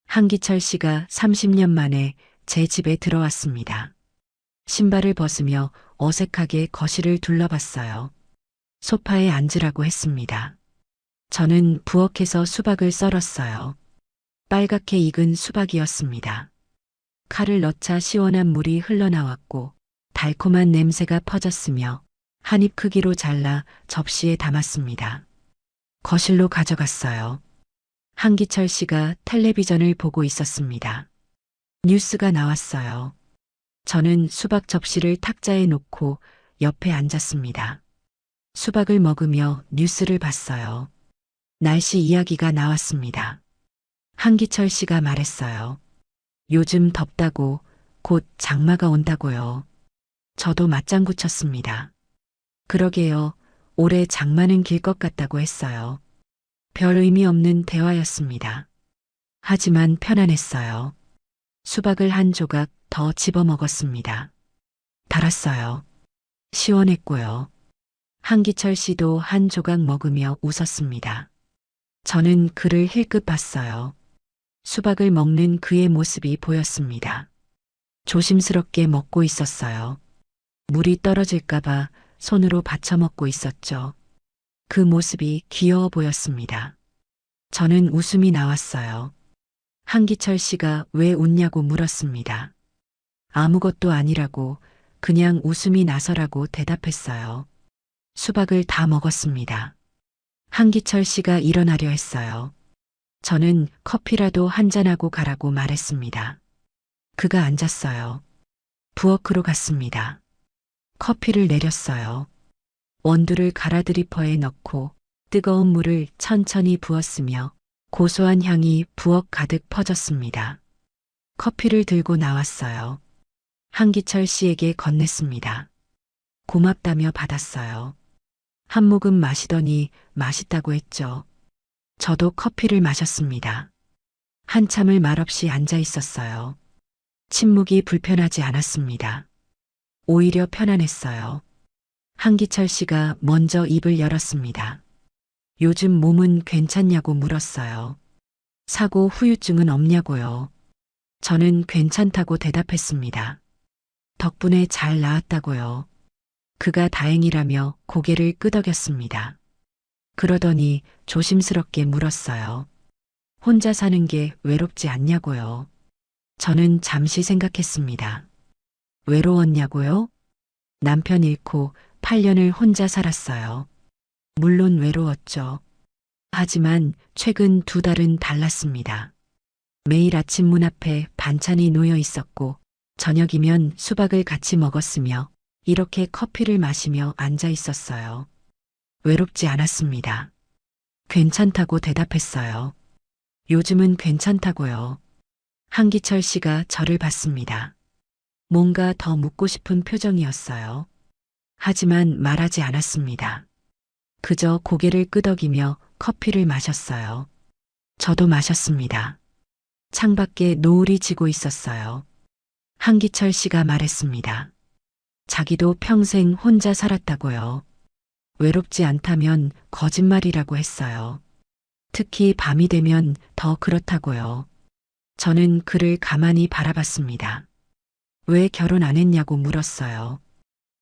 한기철 씨가 30년 만에 제 집에 들어왔습니다. 신발을 벗으며 어색하게 거실을 둘러봤어요. 소파에 앉으라고 했습니다. 저는 부엌에서 수박을 썰었어요. 빨갛게 익은 수박이었습니다. 칼을 넣자 시원한 물이 흘러나왔고 달콤한 냄새가 퍼졌으며 한 입 크기로 잘라 접시에 담았습니다. 거실로 가져갔어요. 한기철 씨가 텔레비전을 보고 있었습니다. 뉴스가 나왔어요. 저는 수박 접시를 탁자에 놓고 옆에 앉았습니다. 수박을 먹으며 뉴스를 봤어요. 날씨 이야기가 나왔습니다. 한기철 씨가 말했어요. 요즘 덥다고 곧 장마가 온다고요. 저도 맞장구 쳤습니다. 그러게요. 올해 장마는 길 것 같다고 했어요. 별 의미 없는 대화였습니다. 하지만 편안했어요. 수박을 한 조각 더 집어 먹었습니다. 달았어요. 시원했고요. 한기철 씨도 한 조각 먹으며 웃었습니다. 저는 그를 힐끗 봤어요. 수박을 먹는 그의 모습이 보였습니다. 조심스럽게 먹고 있었어요. 물이 떨어질까봐 손으로 받쳐 먹고 있었죠. 그 모습이 귀여워 보였습니다. 저는 웃음이 나왔어요. 한기철 씨가 왜 웃냐고 물었습니다. 아무것도 아니라고 그냥 웃음이 나서라고 대답했어요. 수박을 다 먹었습니다. 한기철 씨가 일어나려 했어요. 저는 커피라도 한잔하고 가라고 말했습니다. 그가 앉았어요. 부엌으로 갔습니다. 커피를 내렸어요. 원두를 갈아 드리퍼에 넣고 뜨거운 물을 천천히 부었으며 고소한 향이 부엌 가득 퍼졌습니다. 커피를 들고 나왔어요. 한기철 씨에게 건넸습니다. 고맙다며 받았어요. 한 모금 마시더니 맛있다고 했죠. 저도 커피를 마셨습니다. 한참을 말없이 앉아 있었어요. 침묵이 불편하지 않았습니다. 오히려 편안했어요. 한기철 씨가 먼저 입을 열었습니다. 요즘 몸은 괜찮냐고 물었어요. 사고 후유증은 없냐고요. 저는 괜찮다고 대답했습니다. 덕분에 잘 나았다고요. 그가 다행이라며 고개를 끄덕였습니다. 그러더니 조심스럽게 물었어요. 혼자 사는 게 외롭지 않냐고요. 저는 잠시 생각했습니다. 외로웠냐고요? 남편 잃고 8년을 혼자 살았어요. 물론 외로웠죠. 하지만 최근 2달은 달랐습니다. 매일 아침 문 앞에 반찬이 놓여 있었고 저녁이면 수박을 같이 먹었으며 이렇게 커피를 마시며 앉아 있었어요. 외롭지 않았습니다. 괜찮다고 대답했어요. 요즘은 괜찮다고요. 한기철 씨가 저를 봤습니다. 뭔가 더 묻고 싶은 표정이었어요. 하지만 말하지 않았습니다. 그저 고개를 끄덕이며 커피를 마셨어요. 저도 마셨습니다. 창밖에 노을이 지고 있었어요. 한기철 씨가 말했습니다. 자기도 평생 혼자 살았다고요. 외롭지 않다면 거짓말이라고 했어요. 특히 밤이 되면 더 그렇다고요. 저는 그를 가만히 바라봤습니다. 왜 결혼 안 했냐고 물었어요.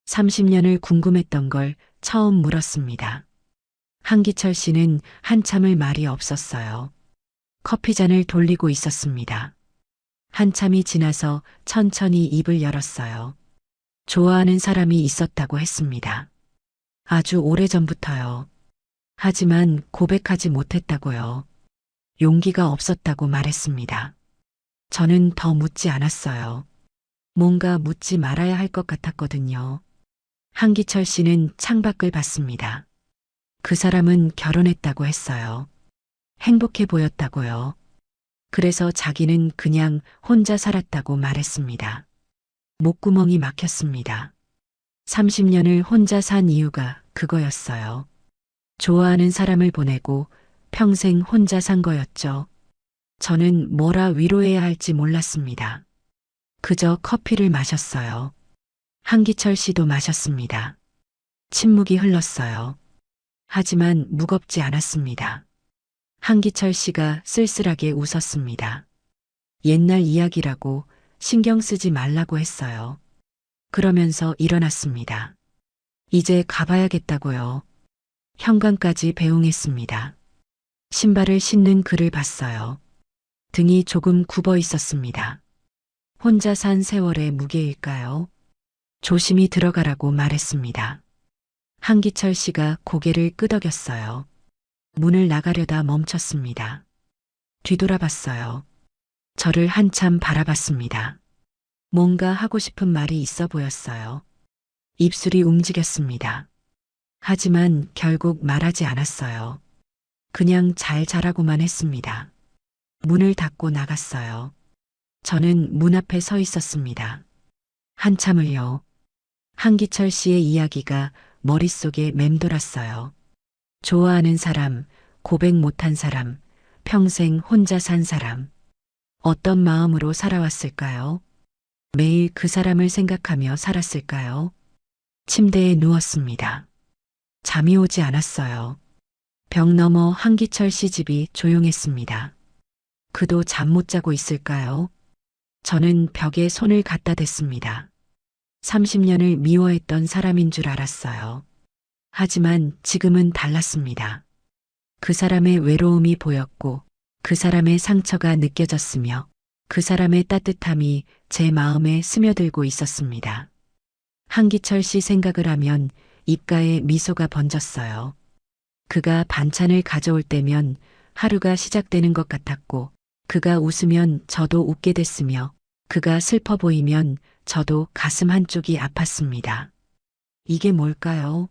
30년을 궁금했던 걸 처음 물었습니다. 한기철 씨는 한참을 말이 없었어요. 커피잔을 돌리고 있었습니다. 한참이 지나서 천천히 입을 열었어요. 좋아하는 사람이 있었다고 했습니다. 아주 오래전부터요. 하지만 고백하지 못했다고요. 용기가 없었다고 말했습니다. 저는 더 묻지 않았어요. 뭔가 묻지 말아야 할 것 같았거든요. 한기철 씨는 창밖을 봤습니다. 그 사람은 결혼했다고 했어요. 행복해 보였다고요. 그래서 자기는 그냥 혼자 살았다고 말했습니다. 목구멍이 막혔습니다. 30년을 혼자 산 이유가 그거였어요. 좋아하는 사람을 보내고 평생 혼자 산 거였죠. 저는 뭐라 위로해야 할지 몰랐습니다. 그저 커피를 마셨어요. 한기철 씨도 마셨습니다. 침묵이 흘렀어요. 하지만 무겁지 않았습니다. 한기철 씨가 쓸쓸하게 웃었습니다. 옛날 이야기라고 신경 쓰지 말라고 했어요. 그러면서 일어났습니다. 이제 가봐야겠다고요. 현관까지 배웅했습니다. 신발을 신는 그를 봤어요. 등이 조금 굽어 있었습니다. 혼자 산 세월의 무게일까요? 조심히 들어가라고 말했습니다. 한기철 씨가 고개를 끄덕였어요. 문을 나가려다 멈췄습니다. 뒤돌아봤어요. 저를 한참 바라봤습니다. 뭔가 하고 싶은 말이 있어 보였어요. 입술이 움직였습니다. 하지만 결국 말하지 않았어요. 그냥 잘 자라고만 했습니다. 문을 닫고 나갔어요. 저는 문 앞에 서 있었습니다. 한참을요. 한기철 씨의 이야기가 머릿속에 맴돌았어요. 좋아하는 사람, 고백 못한 사람, 평생 혼자 산 사람. 어떤 마음으로 살아왔을까요? 매일 그 사람을 생각하며 살았을까요? 침대에 누웠습니다. 잠이 오지 않았어요. 벽 너머 한기철 씨 집이 조용했습니다. 그도 잠 못 자고 있을까요? 저는 벽에 손을 갖다 댔습니다. 30년을 미워했던 사람인 줄 알았어요. 하지만 지금은 달랐습니다. 그 사람의 외로움이 보였고, 그 사람의 상처가 느껴졌으며, 그 사람의 따뜻함이 제 마음에 스며들고 있었습니다. 한기철 씨 생각을 하면 입가에 미소가 번졌어요. 그가 반찬을 가져올 때면 하루가 시작되는 것 같았고, 그가 웃으면 저도 웃게 됐으며, 그가 슬퍼 보이면 저도 가슴 한쪽이 아팠습니다. 이게 뭘까요?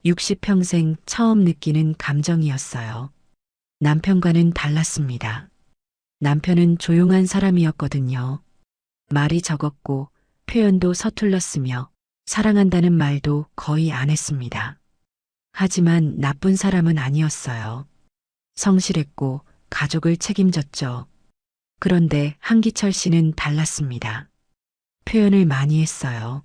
60평생 처음 느끼는 감정이었어요. 남편과는 달랐습니다. 남편은 조용한 사람이었거든요. 말이 적었고 표현도 서툴렀으며 사랑한다는 말도 거의 안 했습니다. 하지만 나쁜 사람은 아니었어요. 성실했고 가족을 책임졌죠. 그런데 한기철 씨는 달랐습니다. 표현을 많이 했어요.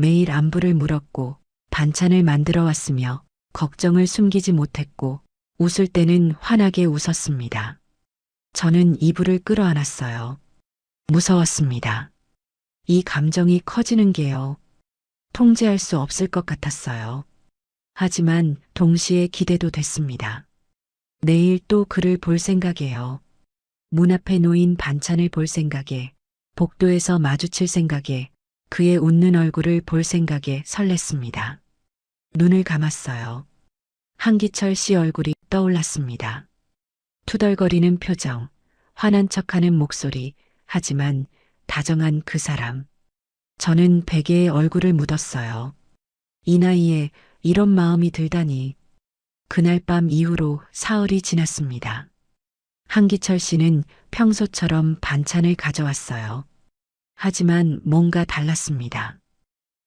매일 안부를 물었고 반찬을 만들어 왔으며 걱정을 숨기지 못했고 웃을 때는 환하게 웃었습니다. 저는 이불을 끌어안았어요. 무서웠습니다. 이 감정이 커지는 게요. 통제할 수 없을 것 같았어요. 하지만 동시에 기대도 됐습니다. 내일 또 그를 볼 생각이에요. 문 앞에 놓인 반찬을 볼 생각에, 복도에서 마주칠 생각에, 그의 웃는 얼굴을 볼 생각에 설렜습니다. 눈을 감았어요. 한기철 씨 얼굴이 떠올랐습니다. 투덜거리는 표정, 화난 척하는 목소리, 하지만 다정한 그 사람. 저는 베개에 얼굴을 묻었어요. 이 나이에 이런 마음이 들다니. 그날 밤 이후로 사흘이 지났습니다. 한기철 씨는 평소처럼 반찬을 가져왔어요. 하지만 뭔가 달랐습니다.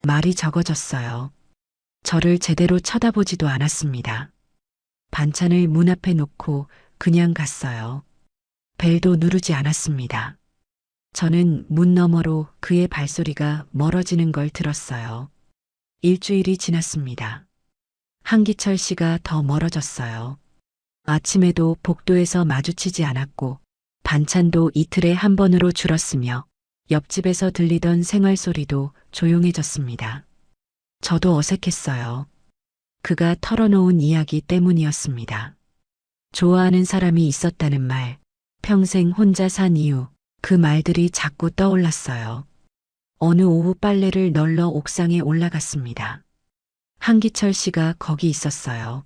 말이 적어졌어요. 저를 제대로 쳐다보지도 않았습니다. 반찬을 문 앞에 놓고 그냥 갔어요. 벨도 누르지 않았습니다. 저는 문 너머로 그의 발소리가 멀어지는 걸 들었어요. 일주일이 지났습니다. 한기철 씨가 더 멀어졌어요. 아침에도 복도에서 마주치지 않았고 반찬도 이틀에 한 번으로 줄었으며 옆집에서 들리던 생활 소리도 조용해졌습니다. 저도 어색했어요. 그가 털어놓은 이야기 때문이었습니다. 좋아하는 사람이 있었다는 말, 평생 혼자 산 이유, 그 말들이 자꾸 떠올랐어요. 어느 오후 빨래를 널러 옥상에 올라갔습니다. 한기철 씨가 거기 있었어요.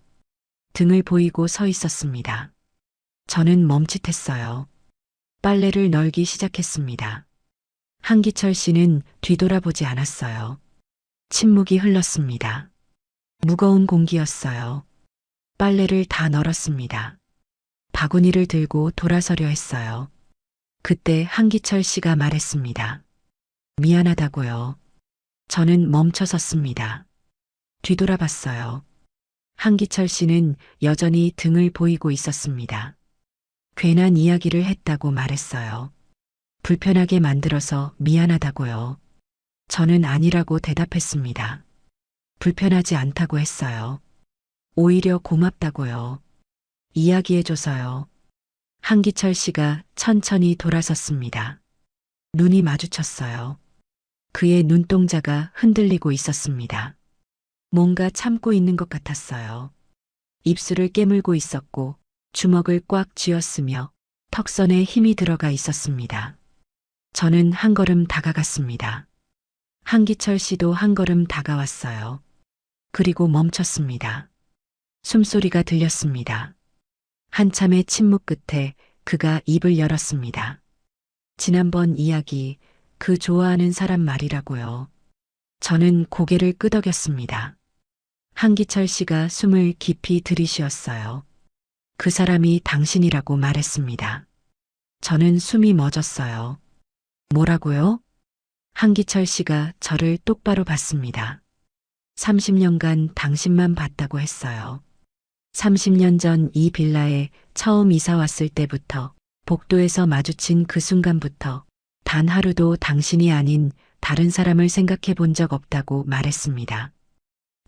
등을 보이고 서 있었습니다. 저는 멈칫했어요. 빨래를 널기 시작했습니다. 한기철 씨는 뒤돌아보지 않았어요. 침묵이 흘렀습니다. 무거운 공기였어요. 빨래를 다 널었습니다. 바구니를 들고 돌아서려 했어요. 그때 한기철 씨가 말했습니다. 미안하다고요. 저는 멈춰섰습니다. 뒤돌아봤어요. 한기철 씨는 여전히 등을 보이고 있었습니다. 괜한 이야기를 했다고 말했어요. 불편하게 만들어서 미안하다고요. 저는 아니라고 대답했습니다. 불편하지 않다고 했어요. 오히려 고맙다고요. 이야기해줘서요. 한기철 씨가 천천히 돌아섰습니다. 눈이 마주쳤어요. 그의 눈동자가 흔들리고 있었습니다. 뭔가 참고 있는 것 같았어요. 입술을 깨물고 있었고 주먹을 꽉 쥐었으며 턱선에 힘이 들어가 있었습니다. 저는 한 걸음 다가갔습니다. 한기철 씨도 한 걸음 다가왔어요. 그리고 멈췄습니다. 숨소리가 들렸습니다. 한참의 침묵 끝에 그가 입을 열었습니다. 지난번 이야기, 그 좋아하는 사람 말이라고요. 저는 고개를 끄덕였습니다. 한기철 씨가 숨을 깊이 들이쉬었어요. 그 사람이 당신이라고 말했습니다. 저는 숨이 멎었어요. 뭐라고요? 한기철 씨가 저를 똑바로 봤습니다. 30년간 당신만 봤다고 했어요. 30년 전 이 빌라에 처음 이사 왔을 때부터, 복도에서 마주친 그 순간부터 단 하루도 당신이 아닌 다른 사람을 생각해 본 적 없다고 말했습니다.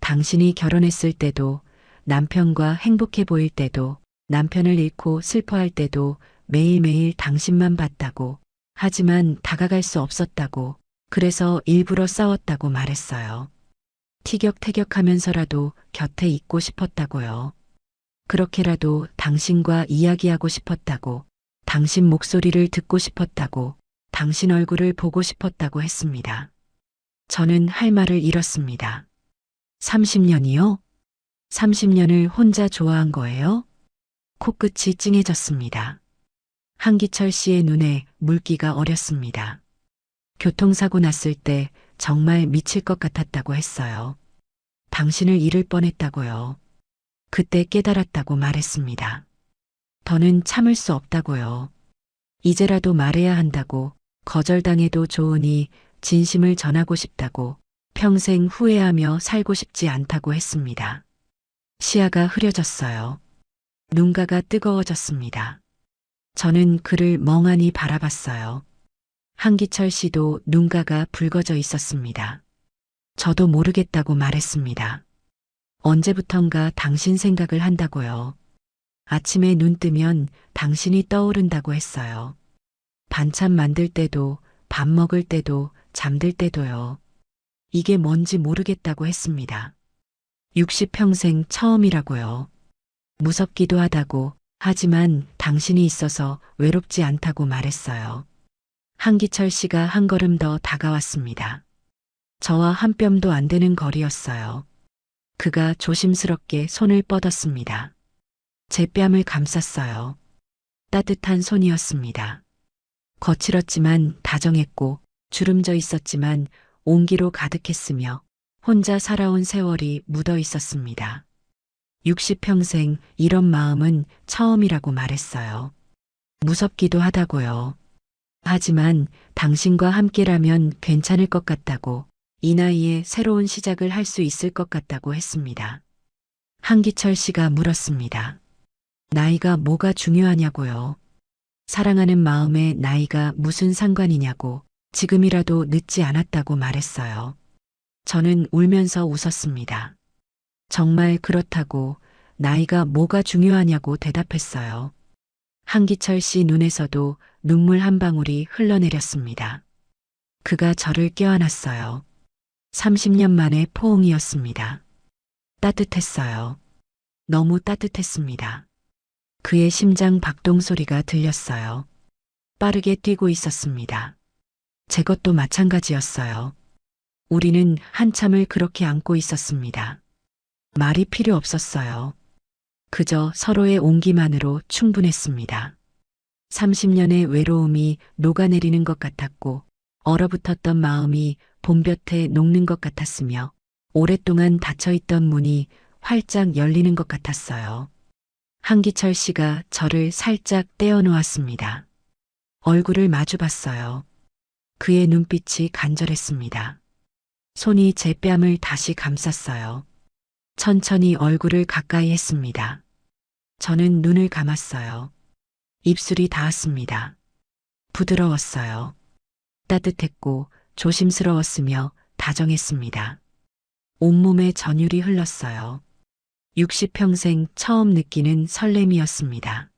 당신이 결혼했을 때도, 남편과 행복해 보일 때도, 남편을 잃고 슬퍼할 때도 매일매일 당신만 봤다고, 하지만 다가갈 수 없었다고, 그래서 일부러 싸웠다고 말했어요. 티격태격하면서라도 곁에 있고 싶었다고요. 그렇게라도 당신과 이야기하고 싶었다고, 당신 목소리를 듣고 싶었다고, 당신 얼굴을 보고 싶었다고 했습니다. 저는 할 말을 잃었습니다. 30년이요? 30년을 혼자 좋아한 거예요? 코끝이 찡해졌습니다. 한기철 씨의 눈에 물기가 어렸습니다. 교통사고 났을 때 정말 미칠 것 같았다고 했어요. 당신을 잃을 뻔했다고요. 그때 깨달았다고 말했습니다. 더는 참을 수 없다고요. 이제라도 말해야 한다고, 거절당해도 좋으니 진심을 전하고 싶다고, 평생 후회하며 살고 싶지 않다고 했습니다. 시야가 흐려졌어요. 눈가가 뜨거워졌습니다. 저는 그를 멍하니 바라봤어요. 한기철 씨도 눈가가 붉어져 있었습니다. 저도 모르겠다고 말했습니다. 언제부턴가 당신 생각을 한다고요. 아침에 눈 뜨면 당신이 떠오른다고 했어요. 반찬 만들 때도, 밥 먹을 때도, 잠들 때도요. 이게 뭔지 모르겠다고 했습니다. 60평생 처음이라고요. 무섭기도 하다고, 하지만 당신이 있어서 외롭지 않다고 말했어요. 한기철 씨가 한 걸음 더 다가왔습니다. 저와 한 뼘도 안 되는 거리였어요. 그가 조심스럽게 손을 뻗었습니다. 제 뺨을 감쌌어요. 따뜻한 손이었습니다. 거칠었지만 다정했고 주름져 있었지만 온기로 가득했으며 혼자 살아온 세월이 묻어 있었습니다. 60평생 이런 마음은 처음이라고 말했어요. 무섭기도 하다고요. 하지만 당신과 함께라면 괜찮을 것 같다고, 이 나이에 새로운 시작을 할 수 있을 것 같다고 했습니다. 한기철 씨가 물었습니다. 나이가 뭐가 중요하냐고요. 사랑하는 마음에 나이가 무슨 상관이냐고, 지금이라도 늦지 않았다고 말했어요. 저는 울면서 웃었습니다. 정말 그렇다고, 나이가 뭐가 중요하냐고 대답했어요. 한기철 씨 눈에서도 눈물 한 방울이 흘러내렸습니다. 그가 저를 껴안았어요. 30년 만의 포옹이었습니다. 따뜻했어요. 너무 따뜻했습니다. 그의 심장 박동 소리가 들렸어요. 빠르게 뛰고 있었습니다. 제 것도 마찬가지였어요. 우리는 한참을 그렇게 안고 있었습니다. 말이 필요 없었어요. 그저 서로의 온기만으로 충분했습니다. 30년의 외로움이 녹아내리는 것 같았고, 얼어붙었던 마음이 봄볕에 녹는 것 같았으며, 오랫동안 닫혀있던 문이 활짝 열리는 것 같았어요. 한기철 씨가 저를 살짝 떼어놓았습니다. 얼굴을 마주봤어요. 그의 눈빛이 간절했습니다. 손이 제 뺨을 다시 감쌌어요. 천천히 얼굴을 가까이 했습니다. 저는 눈을 감았어요. 입술이 닿았습니다. 부드러웠어요. 따뜻했고 조심스러웠으며 다정했습니다. 온몸에 전율이 흘렀어요. 60평생 처음 느끼는 설렘이었습니다.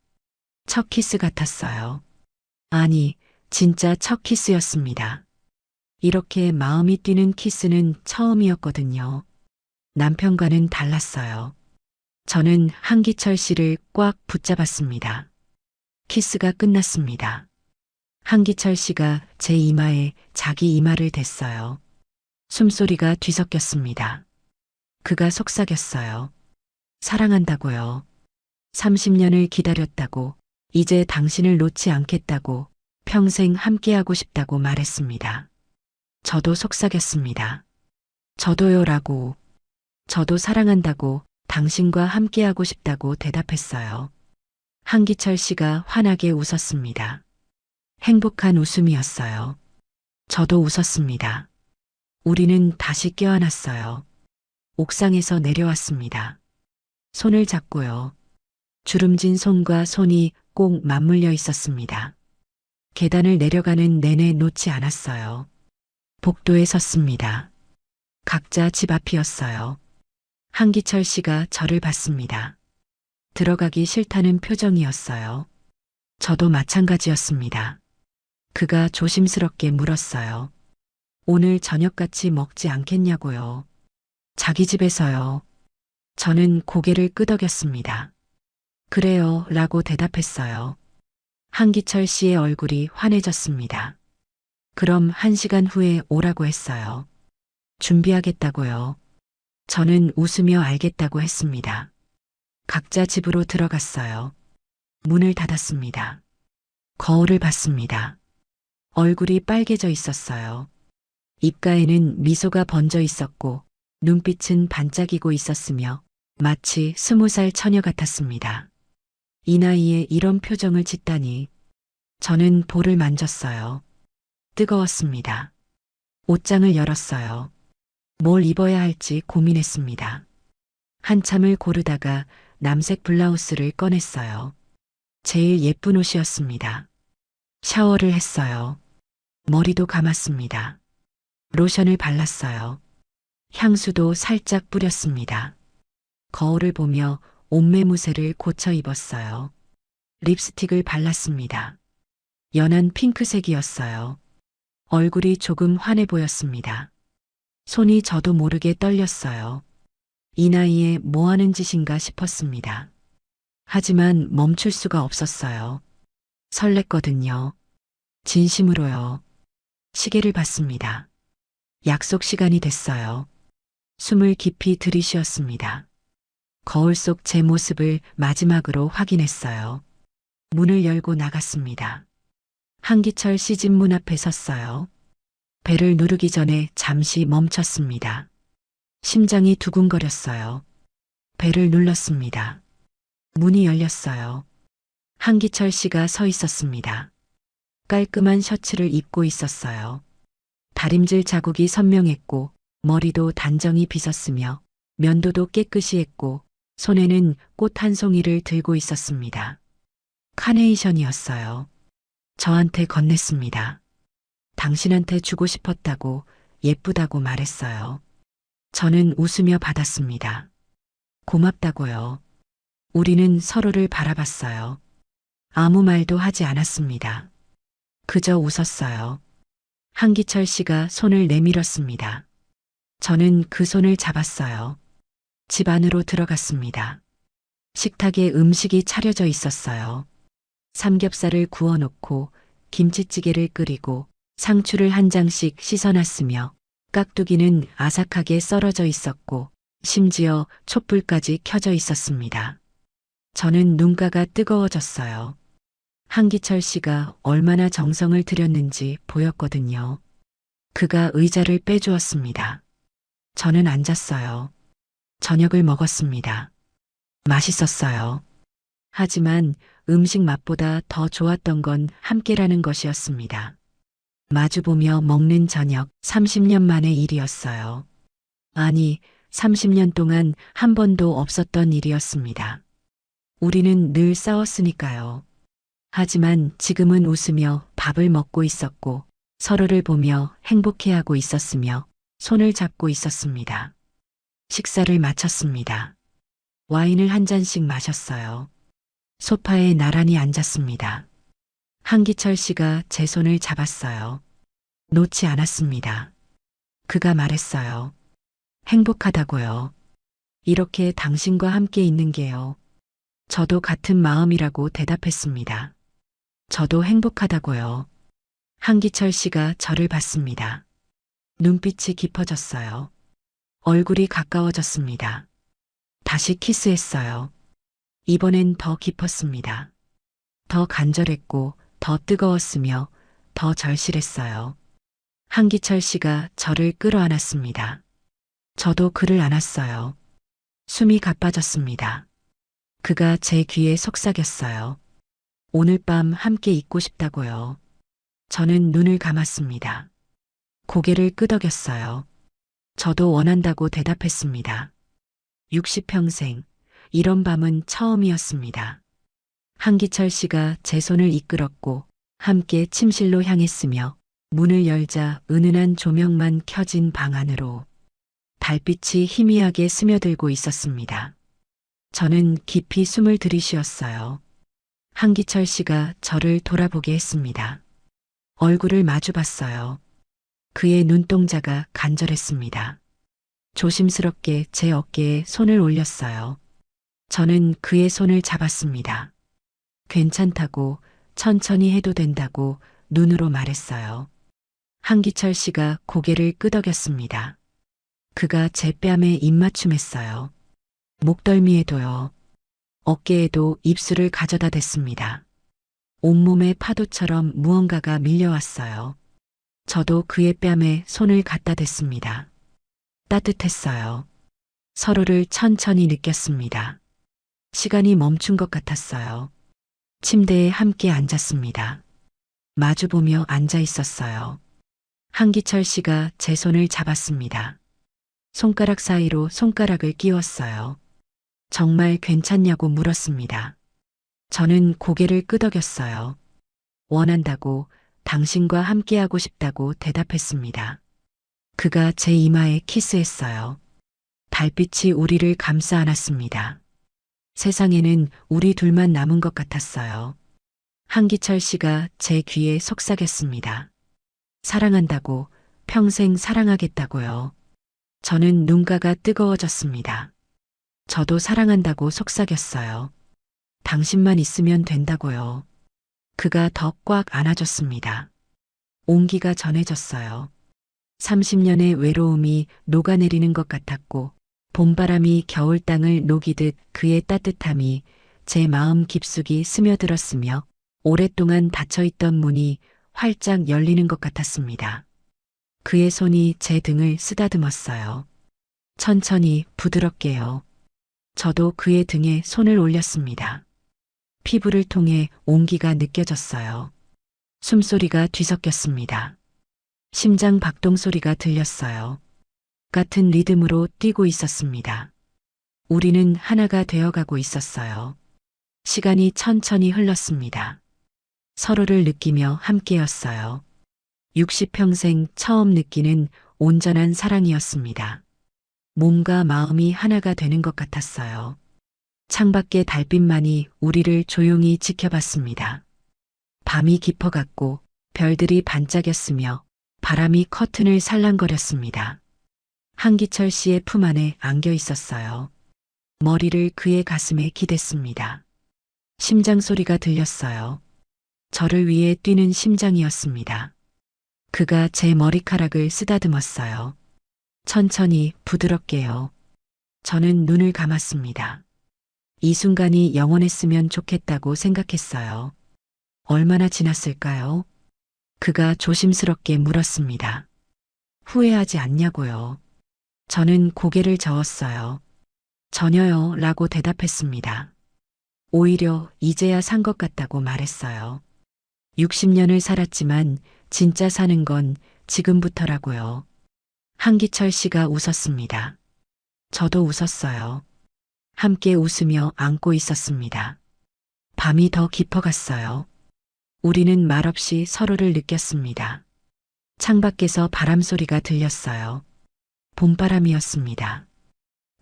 첫 키스 같았어요. 아니, 진짜 첫 키스였습니다. 이렇게 마음이 뛰는 키스는 처음이었거든요. 남편과는 달랐어요. 저는 한기철 씨를 꽉 붙잡았습니다. 키스가 끝났습니다. 한기철 씨가 제 이마에 자기 이마를 댔어요. 숨소리가 뒤섞였습니다. 그가 속삭였어요. 사랑한다고요. 30년을 기다렸다고, 이제 당신을 놓지 않겠다고, 평생 함께하고 싶다고 말했습니다. 저도 속삭였습니다. 저도요라고. 저도 사랑한다고, 당신과 함께하고 싶다고 대답했어요. 한기철 씨가 환하게 웃었습니다. 행복한 웃음이었어요. 저도 웃었습니다. 우리는 다시 껴안았어요. 옥상에서 내려왔습니다. 손을 잡고요. 주름진 손과 손이 꼭 맞물려 있었습니다. 계단을 내려가는 내내 놓지 않았어요. 복도에 섰습니다. 각자 집 앞이었어요. 한기철 씨가 저를 봤습니다. 들어가기 싫다는 표정이었어요. 저도 마찬가지였습니다. 그가 조심스럽게 물었어요. 오늘 저녁 같이 먹지 않겠냐고요. 자기 집에서요. 저는 고개를 끄덕였습니다. 그래요, 라고 대답했어요. 한기철 씨의 얼굴이 환해졌습니다. 그럼 1시간 후에 오라고 했어요. 준비하겠다고요. 저는 웃으며 알겠다고 했습니다. 각자 집으로 들어갔어요. 문을 닫았습니다. 거울을 봤습니다. 얼굴이 빨개져 있었어요. 입가에는 미소가 번져 있었고 눈빛은 반짝이고 있었으며 마치 20살 처녀 같았습니다. 이 나이에 이런 표정을 짓다니. 저는 볼을 만졌어요. 뜨거웠습니다. 옷장을 열었어요. 뭘 입어야 할지 고민했습니다. 한참을 고르다가 남색 블라우스를 꺼냈어요. 제일 예쁜 옷이었습니다. 샤워를 했어요. 머리도 감았습니다. 로션을 발랐어요. 향수도 살짝 뿌렸습니다. 거울을 보며 옷매무새를 고쳐 입었어요. 립스틱을 발랐습니다. 연한 핑크색이었어요. 얼굴이 조금 환해 보였습니다. 손이 저도 모르게 떨렸어요. 이 나이에 뭐 하는 짓인가 싶었습니다. 하지만 멈출 수가 없었어요. 설렜거든요. 진심으로요. 시계를 봤습니다. 약속 시간이 됐어요. 숨을 깊이 들이쉬었습니다. 거울 속 제 모습을 마지막으로 확인했어요. 문을 열고 나갔습니다. 한기철 씨 집 문 앞에 섰어요. 벨을 누르기 전에 잠시 멈췄습니다. 심장이 두근거렸어요. 벨을 눌렀습니다. 문이 열렸어요. 한기철 씨가 서 있었습니다. 깔끔한 셔츠를 입고 있었어요. 다림질 자국이 선명했고 머리도 단정히 빗었으며 면도도 깨끗이 했고 손에는 꽃 한 송이를 들고 있었습니다. 카네이션이었어요. 저한테 건넸습니다. 당신한테 주고 싶었다고, 예쁘다고 말했어요. 저는 웃으며 받았습니다. 고맙다고요. 우리는 서로를 바라봤어요. 아무 말도 하지 않았습니다. 그저 웃었어요. 한기철 씨가 손을 내밀었습니다. 저는 그 손을 잡았어요. 집 안으로 들어갔습니다. 식탁에 음식이 차려져 있었어요. 삼겹살을 구워놓고 김치찌개를 끓이고 상추를 한 장씩 씻어놨으며 깍두기는 아삭하게 썰어져 있었고 심지어 촛불까지 켜져 있었습니다. 저는 눈가가 뜨거워졌어요. 한기철 씨가 얼마나 정성을 들였는지 보였거든요. 그가 의자를 빼주었습니다. 저는 앉았어요. 저녁을 먹었습니다. 맛있었어요. 하지만 음식 맛보다 더 좋았던 건 함께라는 것이었습니다. 마주보며 먹는 저녁 30년 만의 일이었어요. 아니, 30년 동안 한 번도 없었던 일이었습니다. 우리는 늘 싸웠으니까요. 하지만 지금은 웃으며 밥을 먹고 있었고 서로를 보며 행복해하고 있었으며 손을 잡고 있었습니다. 식사를 마쳤습니다. 와인을 한 잔씩 마셨어요. 소파에 나란히 앉았습니다. 한기철 씨가 제 손을 잡았어요. 놓지 않았습니다. 그가 말했어요. 행복하다고요. 이렇게 당신과 함께 있는 게요. 저도 같은 마음이라고 대답했습니다. 저도 행복하다고요. 한기철 씨가 저를 봤습니다. 눈빛이 깊어졌어요. 얼굴이 가까워졌습니다. 다시 키스했어요. 이번엔 더 깊었습니다. 더 간절했고 더 뜨거웠으며 더 절실했어요. 한기철 씨가 저를 끌어안았습니다. 저도 그를 안았어요. 숨이 가빠졌습니다. 그가 제 귀에 속삭였어요. 오늘 밤 함께 있고 싶다고요. 저는 눈을 감았습니다. 고개를 끄덕였어요. 저도 원한다고 대답했습니다. 60평생 이런 밤은 처음이었습니다. 한기철 씨가 제 손을 이끌었고 함께 침실로 향했으며 문을 열자 은은한 조명만 켜진 방 안으로 달빛이 희미하게 스며들고 있었습니다. 저는 깊이 숨을 들이쉬었어요. 한기철 씨가 저를 돌아보게 했습니다. 얼굴을 마주 봤어요. 그의 눈동자가 간절했습니다. 조심스럽게 제 어깨에 손을 올렸어요. 저는 그의 손을 잡았습니다. 괜찮다고, 천천히 해도 된다고 눈으로 말했어요. 한기철 씨가 고개를 끄덕였습니다. 그가 제 뺨에 입맞춤했어요. 목덜미에도요. 어깨에도 입술을 가져다 댔습니다. 온몸에 파도처럼 무언가가 밀려왔어요. 저도 그의 뺨에 손을 갖다 댔습니다. 따뜻했어요. 서로를 천천히 느꼈습니다. 시간이 멈춘 것 같았어요. 침대에 함께 앉았습니다. 마주보며 앉아 있었어요. 한기철 씨가 제 손을 잡았습니다. 손가락 사이로 손가락을 끼웠어요. 정말 괜찮냐고 물었습니다. 저는 고개를 끄덕였어요. 원한다고, 당신과 함께하고 싶다고 대답했습니다. 그가 제 이마에 키스했어요. 달빛이 우리를 감싸 안았습니다. 세상에는 우리 둘만 남은 것 같았어요. 한기철 씨가 제 귀에 속삭였습니다. 사랑한다고, 평생 사랑하겠다고요. 저는 눈가가 뜨거워졌습니다. 저도 사랑한다고 속삭였어요. 당신만 있으면 된다고요. 그가 더 꽉 안아줬습니다. 온기가 전해졌어요. 30년의 외로움이 녹아내리는 것 같았고 봄바람이 겨울 땅을 녹이듯 그의 따뜻함이 제 마음 깊숙이 스며들었으며 오랫동안 닫혀있던 문이 활짝 열리는 것 같았습니다. 그의 손이 제 등을 쓰다듬었어요. 천천히 부드럽게요. 저도 그의 등에 손을 올렸습니다. 피부를 통해 온기가 느껴졌어요. 숨소리가 뒤섞였습니다. 심장 박동 소리가 들렸어요. 같은 리듬으로 뛰고 있었습니다. 우리는 하나가 되어가고 있었어요. 시간이 천천히 흘렀습니다. 서로를 느끼며 함께였어요. 60평생 처음 느끼는 온전한 사랑이었습니다. 몸과 마음이 하나가 되는 것 같았어요. 창밖의 달빛만이 우리를 조용히 지켜봤습니다. 밤이 깊어갔고 별들이 반짝였으며 바람이 커튼을 살랑거렸습니다. 한기철 씨의 품 안에 안겨 있었어요. 머리를 그의 가슴에 기댔습니다. 심장 소리가 들렸어요. 저를 위해 뛰는 심장이었습니다. 그가 제 머리카락을 쓰다듬었어요. 천천히 부드럽게요. 저는 눈을 감았습니다. 이 순간이 영원했으면 좋겠다고 생각했어요. 얼마나 지났을까요? 그가 조심스럽게 물었습니다. 후회하지 않냐고요. 저는 고개를 저었어요. 전혀요 라고 대답했습니다. 오히려 이제야 산 것 같다고 말했어요. 60년을 살았지만 진짜 사는 건 지금부터라고요. 한기철 씨가 웃었습니다. 저도 웃었어요. 함께 웃으며 안고 있었습니다. 밤이 더 깊어갔어요. 우리는 말없이 서로를 느꼈습니다. 창밖에서 바람 소리가 들렸어요. 봄바람이었습니다.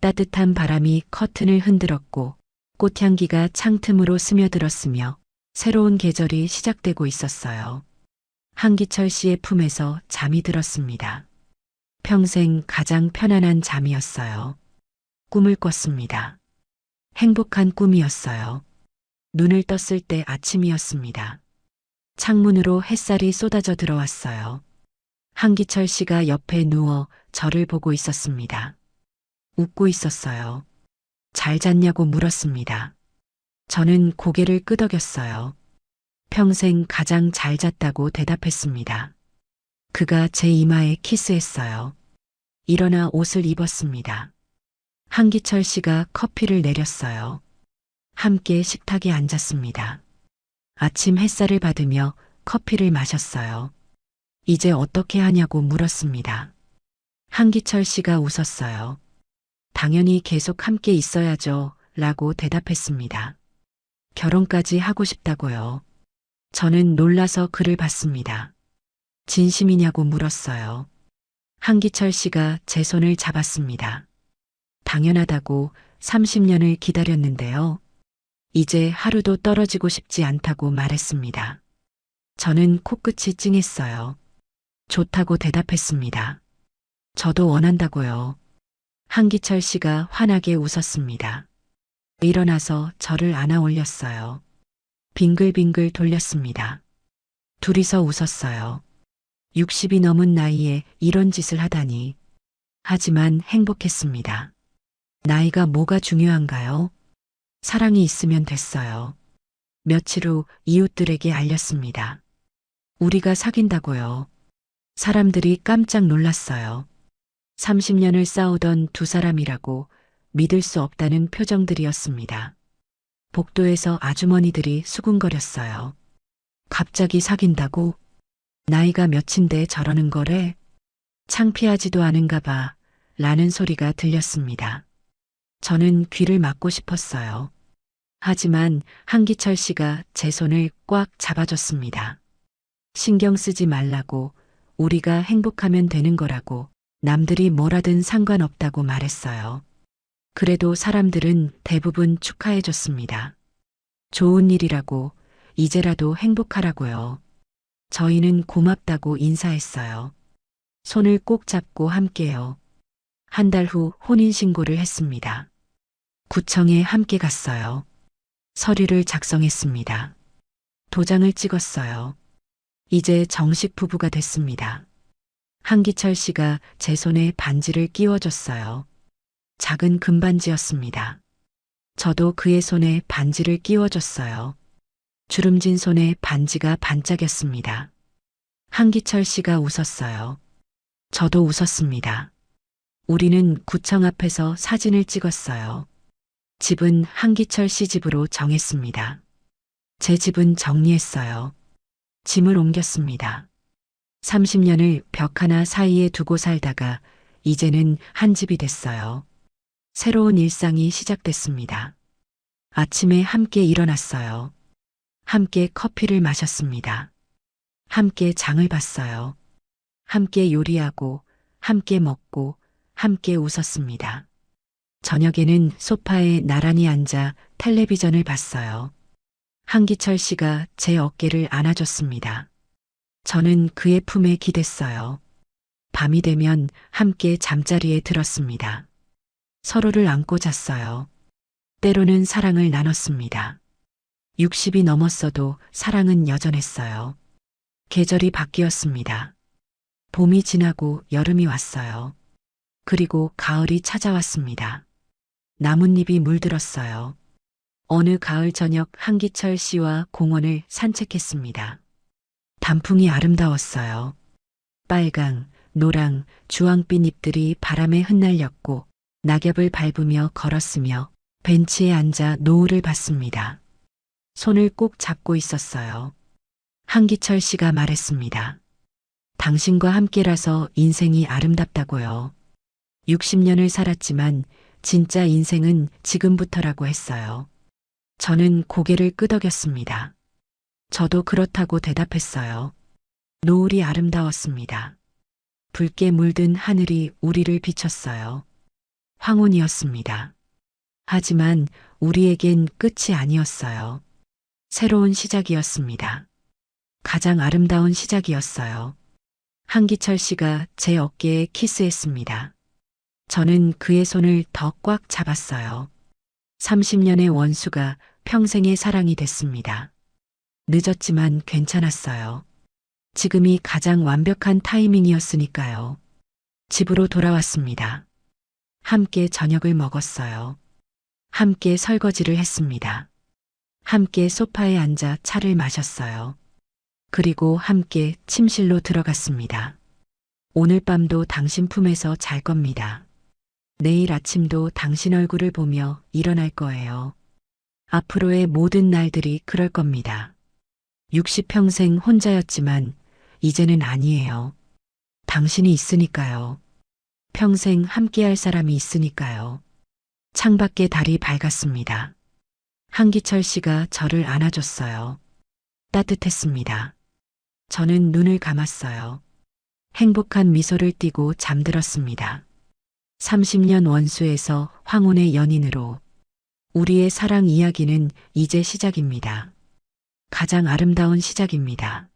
따뜻한 바람이 커튼을 흔들었고 꽃향기가 창틈으로 스며들었으며 새로운 계절이 시작되고 있었어요. 한기철 씨의 품에서 잠이 들었습니다. 평생 가장 편안한 잠이었어요. 꿈을 꿨습니다. 행복한 꿈이었어요. 눈을 떴을 때 아침이었습니다. 창문으로 햇살이 쏟아져 들어왔어요. 한기철 씨가 옆에 누워 저를 보고 있었습니다. 웃고 있었어요. 잘 잤냐고 물었습니다. 저는 고개를 끄덕였어요. 평생 가장 잘 잤다고 대답했습니다. 그가 제 이마에 키스했어요. 일어나 옷을 입었습니다. 한기철 씨가 커피를 내렸어요. 함께 식탁에 앉았습니다. 아침 햇살을 받으며 커피를 마셨어요. 이제 어떻게 하냐고 물었습니다. 한기철 씨가 웃었어요. 당연히 계속 함께 있어야죠. 라고 대답했습니다. 결혼까지 하고 싶다고요. 저는 놀라서 그를 봤습니다. 진심이냐고 물었어요. 한기철 씨가 제 손을 잡았습니다. 당연하다고 30년을 기다렸는데요. 이제 하루도 떨어지고 싶지 않다고 말했습니다. 저는 코끝이 찡했어요. 좋다고 대답했습니다. 저도 원한다고요. 한기철 씨가 환하게 웃었습니다. 일어나서 저를 안아 올렸어요. 빙글빙글 돌렸습니다. 둘이서 웃었어요. 60이 넘은 나이에 이런 짓을 하다니. 하지만 행복했습니다. 나이가 뭐가 중요한가요? 사랑이 있으면 됐어요. 며칠 후 이웃들에게 알렸습니다. 우리가 사귄다고요. 사람들이 깜짝 놀랐어요. 30년을 싸우던 두 사람이라고 믿을 수 없다는 표정들이었습니다. 복도에서 아주머니들이 수군거렸어요. 갑자기 사귄다고? 나이가 몇인데 저러는 거래? 창피하지도 않은가 봐. 라는 소리가 들렸습니다. 저는 귀를 막고 싶었어요. 하지만 한기철 씨가 제 손을 꽉 잡아줬습니다. 신경 쓰지 말라고, 우리가 행복하면 되는 거라고, 남들이 뭐라든 상관없다고 말했어요. 그래도 사람들은 대부분 축하해줬습니다. 좋은 일이라고, 이제라도 행복하라고요. 저희는 고맙다고 인사했어요. 손을 꼭 잡고 함께요. 한 달 후 혼인신고를 했습니다. 구청에 함께 갔어요. 서류를 작성했습니다. 도장을 찍었어요. 이제 정식 부부가 됐습니다. 한기철 씨가 제 손에 반지를 끼워줬어요. 작은 금반지였습니다. 저도 그의 손에 반지를 끼워줬어요. 주름진 손에 반지가 반짝였습니다. 한기철 씨가 웃었어요. 저도 웃었습니다. 우리는 구청 앞에서 사진을 찍었어요. 집은 한기철 씨 집으로 정했습니다. 제 집은 정리했어요. 짐을 옮겼습니다. 30년을 벽 하나 사이에 두고 살다가 이제는 한 집이 됐어요. 새로운 일상이 시작됐습니다. 아침에 함께 일어났어요. 함께 커피를 마셨습니다. 함께 장을 봤어요. 함께 요리하고, 함께 먹고, 함께 웃었습니다. 저녁에는 소파에 나란히 앉아 텔레비전을 봤어요. 한기철 씨가 제 어깨를 안아줬습니다. 저는 그의 품에 기댔어요. 밤이 되면 함께 잠자리에 들었습니다. 서로를 안고 잤어요. 때로는 사랑을 나눴습니다. 60이 넘었어도 사랑은 여전했어요. 계절이 바뀌었습니다. 봄이 지나고 여름이 왔어요. 그리고 가을이 찾아왔습니다. 나뭇잎이 물들었어요. 어느 가을 저녁 한기철 씨와 공원을 산책했습니다. 단풍이 아름다웠어요. 빨강, 노랑, 주황빛 잎들이 바람에 흩날렸고 낙엽을 밟으며 걸었으며 벤치에 앉아 노을을 봤습니다. 손을 꼭 잡고 있었어요. 한기철 씨가 말했습니다. 당신과 함께라서 인생이 아름답다고요. 60년을 살았지만 진짜 인생은 지금부터라고 했어요. 저는 고개를 끄덕였습니다. 저도 그렇다고 대답했어요. 노을이 아름다웠습니다. 붉게 물든 하늘이 우리를 비췄어요. 황혼이었습니다. 하지만 우리에겐 끝이 아니었어요. 새로운 시작이었습니다. 가장 아름다운 시작이었어요. 한기철 씨가 제 어깨에 키스했습니다. 저는 그의 손을 더 꽉 잡았어요. 30년의 원수가 평생의 사랑이 됐습니다. 늦었지만 괜찮았어요. 지금이 가장 완벽한 타이밍이었으니까요. 집으로 돌아왔습니다. 함께 저녁을 먹었어요. 함께 설거지를 했습니다. 함께 소파에 앉아 차를 마셨어요. 그리고 함께 침실로 들어갔습니다. 오늘 밤도 당신 품에서 잘 겁니다. 내일 아침도 당신 얼굴을 보며 일어날 거예요. 앞으로의 모든 날들이 그럴 겁니다. 60평생 혼자였지만 이제는 아니에요. 당신이 있으니까요. 평생 함께할 사람이 있으니까요. 창밖에 달이 밝았습니다. 한기철 씨가 저를 안아줬어요. 따뜻했습니다. 저는 눈을 감았어요. 행복한 미소를 띠고 잠들었습니다. 30년 원수에서 황혼의 연인으로 우리의 사랑 이야기는 이제 시작입니다. 가장 아름다운 시작입니다.